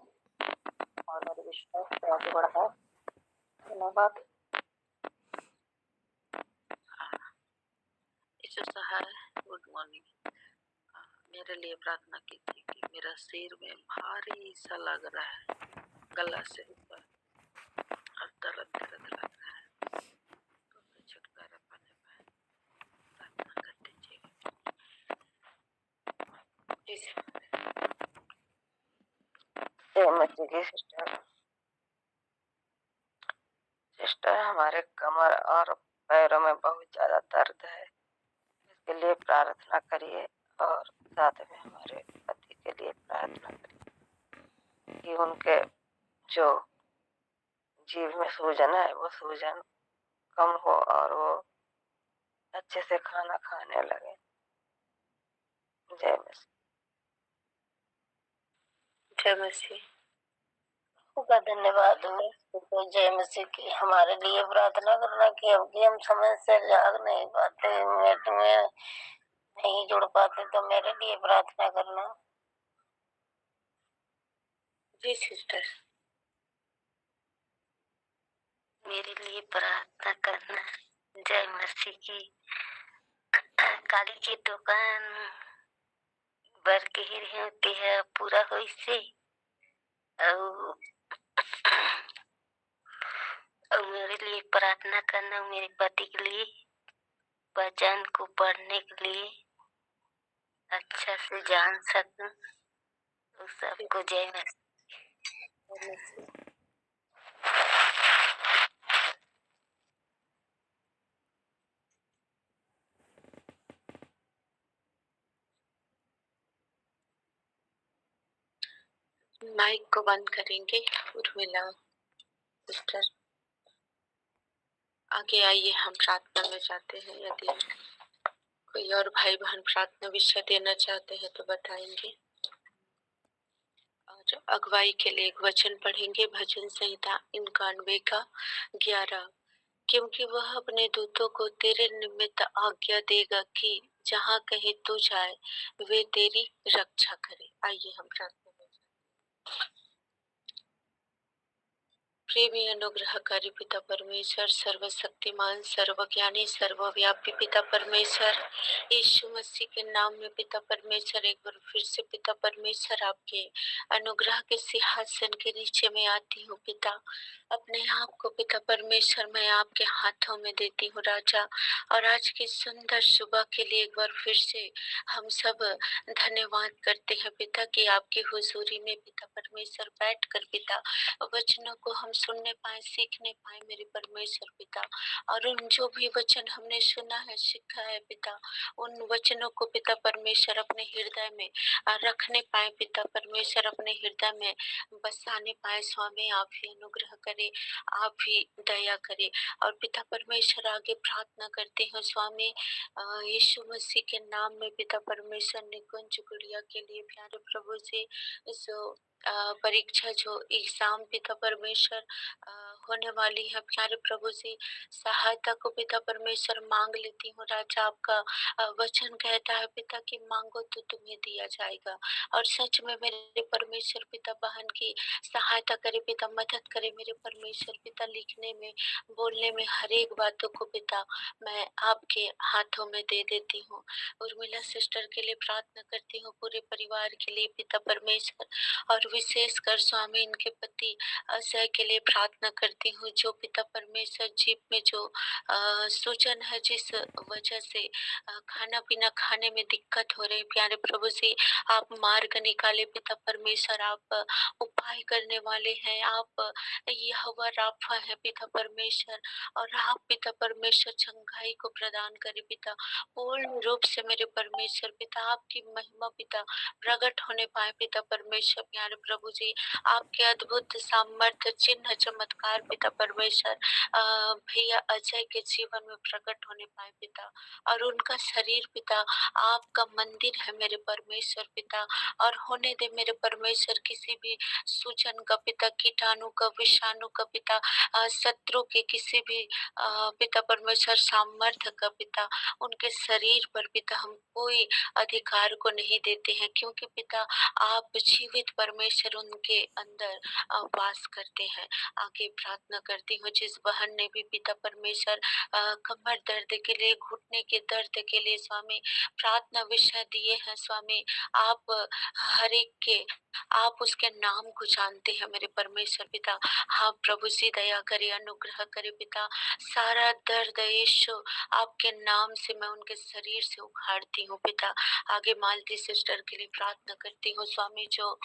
और मेरे विश्वास को आगे बढ़ाए। धन्यवाद। ईश्वर सहाय, गुड मॉर्निंग। मेरे लिए प्रार्थना कीजिए कि मेरा सिर में भारी सा लग रहा है, गला से ऊपर, और दर्द दर्द लग रहा है, तो मैं छुटकारा पाने पाए, प्रार्थना कर दीजिएगा। जय मसीह की सिस्टर। सिस्टर, हमारे कमर और पैरों में बहुत ज्यादा दर्द है, इसके लिए प्रार्थना करिए, और साथ में हमारे पति के लिए प्रार्थना करिए कि उनके जो जीभ में सूजन है वो सूजन कम हो और वो अच्छे से खाना खाने लगे। जय मसीह। जय मसीह। का धन्यवाद हो तो जय मसीह की। हमारे लिए प्रार्थना करना कि हम समय से जाग नहीं पाते, मिनट में नहीं जुड़ पाते तो मेरे लिए प्रार्थना करना। जी सिस्टर। मेरे लिए प्रार्थना करना। जय मसीह की। काली की दुकान बर के ही होती है पूरा हो से और मेरे लिए प्रार्थना करना, मेरे पति के लिए वचन को पढ़ने के लिए अच्छा से जान सकूं। सबको जय मसीह। माइक को बंद करेंगे उर्मिला सिस्टर। आगे आइए, हम प्रार्थना में जाते हैं। यदि कोई और भाई बहन प्रार्थना विषय देना चाहते हैं तो बताएंगे। और अगुवाई के लिए एक वचन पढ़ेंगे, भजन संहिता 91 का 11। क्योंकि वह अपने दूतों को तेरे निमित्त आज्ञा देगा कि जहाँ कहीं तू जाए वे तेरी रक्षा करे। आइए हम प्रार्थना में जाते हैं। प्रेमी अनुग्रहकारी पिता परमेश्वर, सर्वशक्तिमान सर्वज्ञानी सर्वव्यापी पिता परमेश्वर, यीशु मसीह के नाम में पिता परमेश्वर एक बार फिर से पिता परमेश्वर आपके अनुग्रह के सिंहासन के नीचे में आती हूँ पिता। अपने आप को पिता परमेश्वर मैं आपके हाथों में देती हूँ राजा। और आज की सुंदर सुबह के लिए एक बार फिर से हम सब धन्यवाद करते हैं पिता कि आपकी हुजूरी में पिता परमेश्वर बैठ कर पिता वचनों को हम सुनने पाए, सीखने पाए मेरे परमेश्वर पिता। और उन जो भी वचन हमने सुना है, सीखा है पिता, उन वचनों को पिता परमेश्वर अपने हृदय में रखने पाए पिता परमेश्वर, अपने हृदय में बसाने पाए। स्वामी आप ही अनुग्रह करे, आप ही दया करे। और पिता परमेश्वर आगे प्रार्थना करते हैं स्वामी यीशु मसीह के नाम में पिता परमेश्वर निकुंज गुड़िया के लिए प्यारे प्रभु जी जो परीक्षा जो एग्जाम पिता परमेश्वर होने वाली है, प्यारे प्रभु जी सहायता को पिता परमेश्वर मांग लेती हूँ राजा। आपका वचन कहता है पिता कि मांगो तो तुम्हें दिया जाएगा। और सच में मेरे परमेश्वर पिता बहन की सहायता करे पिता, मदद करे मेरे परमेश्वर पिता, लिखने में बोलने में हर एक बातों को पिता मैं आपके हाथों में दे देती हूँ। उर्मिला सिस्टर के लिए प्रार्थना करती हूँ, पूरे परिवार के लिए पिता परमेश्वर, और विशेष कर स्वामी इनके पति अजय के लिए प्रार्थना करती हूँ जो पिता परमेश्वर जीप में जो सूजन है, जिस वजह से खाना पीना खाने में दिक्कत हो रही, प्यारे प्रभु जी आप मार्ग निकाले पिता परमेश्वर, आप उपाय करने वाले हैं, आप यहोवा राफा है पिता परमेश्वर। और आप पिता परमेश्वर चंगाई को प्रदान करे पिता, पूर्ण रूप से मेरे परमेश्वर पिता आपकी महिमा पिता प्रकट होने पाए पिता परमेश्वर। प्यारे प्रभु जी आपके अद्भुत सामर्थ्य चिन्ह चमत्कार पिता परमेश्वर भैया अजय के जीवन में प्रकट होने पाए पिता। और उनका शरीर पिता आपका मंदिर है मेरे परमेश्वर पिता, और होने दे मेरे परमेश्वर किसी भी सूजन का पिता, कीटाणु का, विषाणु का पिता, शत्रु के किसी भी पिता परमेश्वर सामर्थ्य का पिता उनके शरीर पर पिता हम कोई अधिकार को नहीं देते हैं, क्योंकि पिता आप जीवित परमेश्वर उनके अंदर वास करते हैं। आगे प्रार्थना करती हूँ जिस बहन ने भी पिता परमेश्वर कमर दर्द के लिए, घुटने के दर्द के लिए स्वामी प्रार्थना विषय दिए हैं स्वामी, आप हर एक के आप उसके नाम को जानते हैं मेरे परमेश्वर पिता। हाँ प्रभु जी दया करे, अनुग्रह करे पिता, सारा दर्द यीशु आपके नाम से मैं उनके शरीर से उखाड़ती हूँ पिता। आगे मालती सिस्टर के लिए प्रार्थना करती हूँ स्वामी जो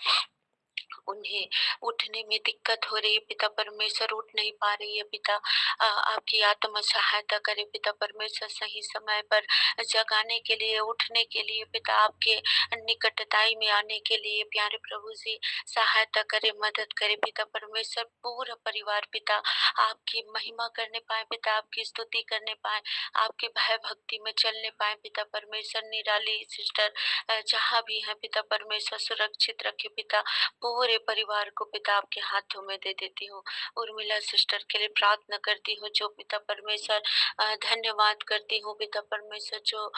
उन्हें उठने में दिक्कत हो रही है पिता परमेश्वर, उठ नहीं पा रही है पिता, आपकी आत्मा सहायता करे पिता परमेश्वर, सही समय पर जगाने के लिए, उठने के लिए पिता, आपके निकटताई में आने के लिए प्यारे प्रभु जी सहायता करे, मदद करे पिता परमेश्वर। पूरा परिवार पिता आपकी महिमा करने पाए पिता, आपकी स्तुति करने पाए, आपके भय भक्ति में चलने पाए पिता परमेश्वर। निराली सिस्टर जहाँ भी है पिता परमेश्वर सुरक्षित रखे पिता, पूरे परिवार को पिता आपके हाथों में दे देती हूँ। उर्मिला सिस्टर के लिए प्रार्थना करती हूँ, जो पिता परमेश्वर धन्यवाद करती हूँ पिता परमेश्वर, जो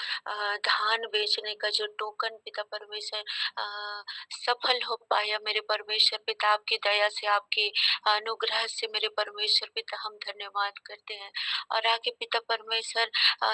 धान बेचने का जो टोकन पिता परमेश्वर सफल हो पाया मेरे परमेश्वर पिता, आपकी दया से, आपके अनुग्रह से मेरे परमेश्वर पिता हम धन्यवाद करते हैं। और आगे पिता परमेश्वर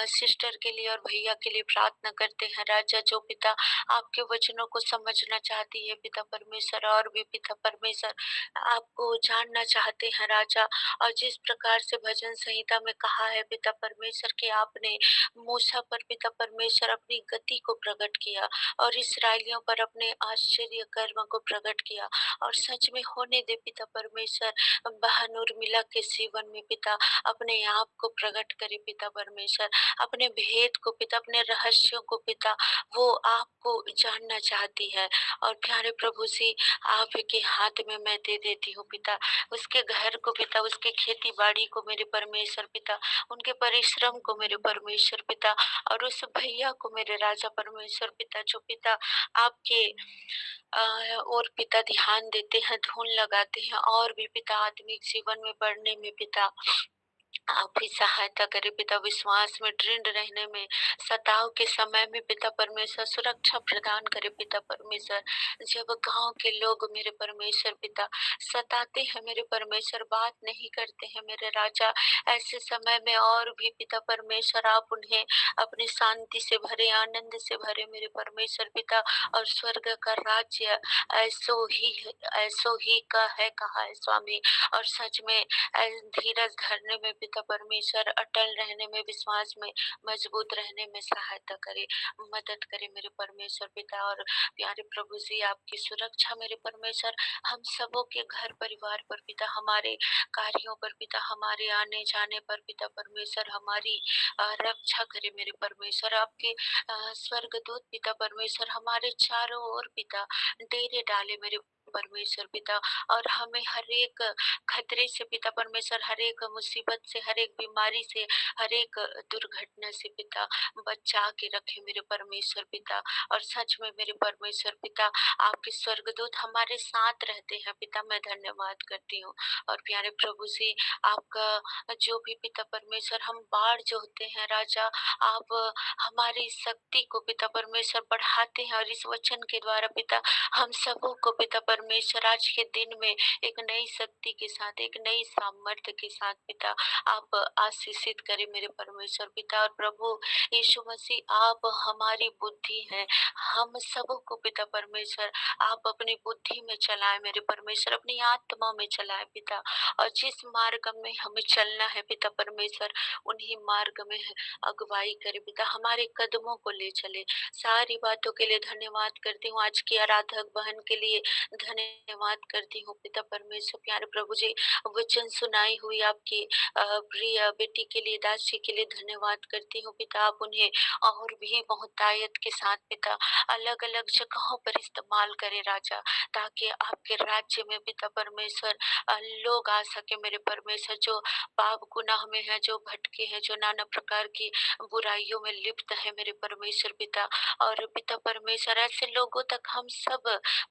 सिस्टर के लिए और भैया के लिए प्रार्थना करते हैं राजा, जो पिता आपके वचनों को समझना चाहती है पिता परमेश्वर, और भी पिता परमेश्वर आपको जानना चाहते हैं राजा। और जिस प्रकार से भजन संहिता में कहा है पिता परमेश्वर कि आपने मूसा पर पिता परमेश्वर अपनी गति को प्रकट किया और इसराइलियों पर अपने आश्चर्य कर्म को प्रकट किया, और सच में होने दे पिता परमेश्वर बहन उर्मिला के जीवन में पिता अपने आप को प्रकट करे पिता परमेश्वर, अपने भेद को पिता, अपने रहस्यों को पिता, वो आपको जानना चाहती है। और प्यारे प्रभु जी आपके हाथ में मैं दे देती हूँ पिता, उसके घर को पिता, उसके खेती बाड़ी को मेरे परमेश्वर पिता, उनके परिश्रम को मेरे परमेश्वर पिता, और उस भैया को मेरे राजा परमेश्वर पिता, जो पिता आपके और पिता ध्यान देते हैं, धून लगाते हैं, और भी पिता आत्मिक जीवन में बढ़ने में पिता आप भी सहायता करें पिता, विश्वास में दृढ़ रहने में, सताव के समय में पिता परमेश्वर सुरक्षा प्रदान करे पिता परमेश्वर। जब गांव के लोग मेरे परमेश्वर पिता सताते हैं मेरे परमेश्वर, बात नहीं करते हैं मेरे राजा, ऐसे समय में और भी पिता परमेश्वर आप उन्हें अपनी शांति से भरे, आनंद से भरे मेरे परमेश्वर पिता, और स्वर्ग का राज्य ऐसो ही का है कहा है स्वामी। और सच में धीरज धरने में पिता परमेश्वर, अटल रहने में, विश्वास में मजबूत रहने में सहायता करे, मदद करे मेरे परमेश्वर पिता। और प्यारे प्रभु जी आपकी सुरक्षा मेरे परमेश्वर हम सबों के घर परिवार पर पिता, हमारे कार्यों पर पिता, हमारे आने जाने पर पिता परमेश्वर हमारी रक्षा करे मेरे परमेश्वर। आपके स्वर्गदूत पिता परमेश्वर हमारे चारों ओर पिता डेरे डाले मेरे परमेश्वर पिता, और हमें हर एक खतरे से पिता परमेश्वर, हर एक मुसीबत से, हर एक बीमारी से, हर एक दुर्घटना से पिता बचा के रखे मेरे परमेश्वर पिता। और सच में मेरे परमेश्वर पिता आपके स्वर्गदूत हमारे साथ रहते हैं पिता, मैं धन्यवाद करती हूँ। और प्यारे प्रभु जी आपका जो भी पिता परमेश्वर हम बाढ़ जो होते हैं राजा, आप हमारी शक्ति को पिता परमेश्वर बढ़ाते हैं, और इस वचन के द्वारा पिता हम सबों को पिता परमेश्वर आज के दिन में एक नई शक्ति के साथ, एक नई सामर्थ्य के साथ पिता आप आशीषित करें मेरे परमेश्वर पिता। और प्रभु यीशु मसीह आप हमारी बुद्धि हैं, हम सबों को पिता परमेश्वर आप अपनी बुद्धि में चलाएं मेरे परमेश्वर, अपनी आत्मा में चलाएं पिता, और जिस मार्ग में हमें चलना है पिता परमेश्वर उन्हीं मार्ग में अगुवाई करे पिता, हमारे कदमों को ले चले। सारी बातों के लिए धन्यवाद करती हूँ, आज की आराधक बहन के लिए धन्यवाद करती हूँ पिता परमेश्वर। प्यारे प्रभु जी वचन सुनाई हुई आपकी प्रिय बेटी के लिए, दासी के लिए धन्यवाद करती हूँ पिता, आप उन्हें और भी बहुतायत के साथ पिता अलग अलग जगहों पर इस्तेमाल करे राजा, ताकि आपके राज्य में पिता परमेश्वर लोग आ सके मेरे परमेश्वर, जो पाप गुनाह में है, जो भटके हैं, जो नाना प्रकार की बुराइयों में लिप्त है मेरे परमेश्वर पिता। और पिता परमेश्वर ऐसे लोगों तक हम सब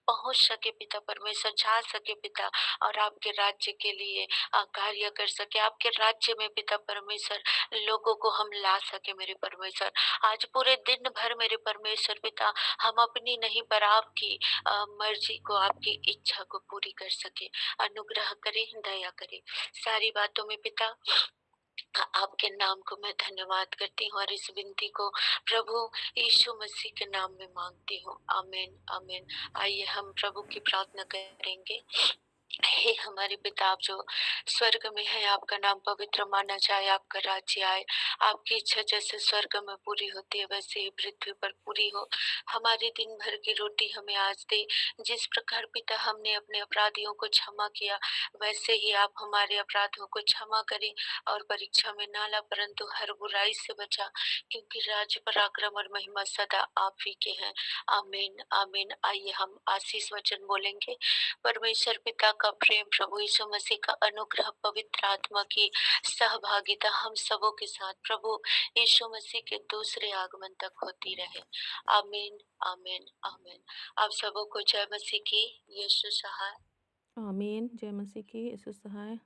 पहुंच सके पिता परमेश्वर, जा सके पिता, और आपके राज्य के लिए कार्य कर सके, आपके राज्य में पिता परमेश्वर लोगों को हम ला सके मेरे परमेश्वर। आज पूरे दिन भर मेरे परमेश्वर पिता हम अपनी नहीं पर आपकी मर्जी को, आपकी इच्छा को पूरी कर सके, अनुग्रह करे, दया करे। सारी बातों में पिता आपके नाम को मैं धन्यवाद करती हूँ, और इस विनती को प्रभु यीशु मसीह के नाम में मांगती हूँ, आमीन आमीन। आइए हम प्रभु की प्रार्थना करेंगे। हे हमारे पिता आप जो स्वर्ग में है, आपका नाम पवित्र माना जाए, आपका राज्य आए, आपकी इच्छा जैसे स्वर्ग में पूरी होती है वैसे ही पृथ्वी पर पूरी हो। हमारी दिन भर की रोटी हमें आज दे, जिस प्रकार पिता हमने अपने अपराधियों को क्षमा किया वैसे ही आप हमारे अपराधों को क्षमा करें, और परीक्षा में ना ला परंतु हर बुराई से बचा, क्योंकि राज्य पराक्रम और महिमा सदा आप ही के हैं, आमीन आमीन। आइए हम आशीष वचन बोलेंगे। परमेश्वर पिता का प्रेम, प्रभु यीशु मसीह का अनुग्रह, पवित्र आत्मा की सहभागिता हम सबों के साथ प्रभु यीशु मसीह के दूसरे आगमन तक होती रहे। आमीन, आमीन, आमीन। आप सबों को जय मसीह की। यीशु सहाय। आमीन। जय मसीह की। यीशु सहाय।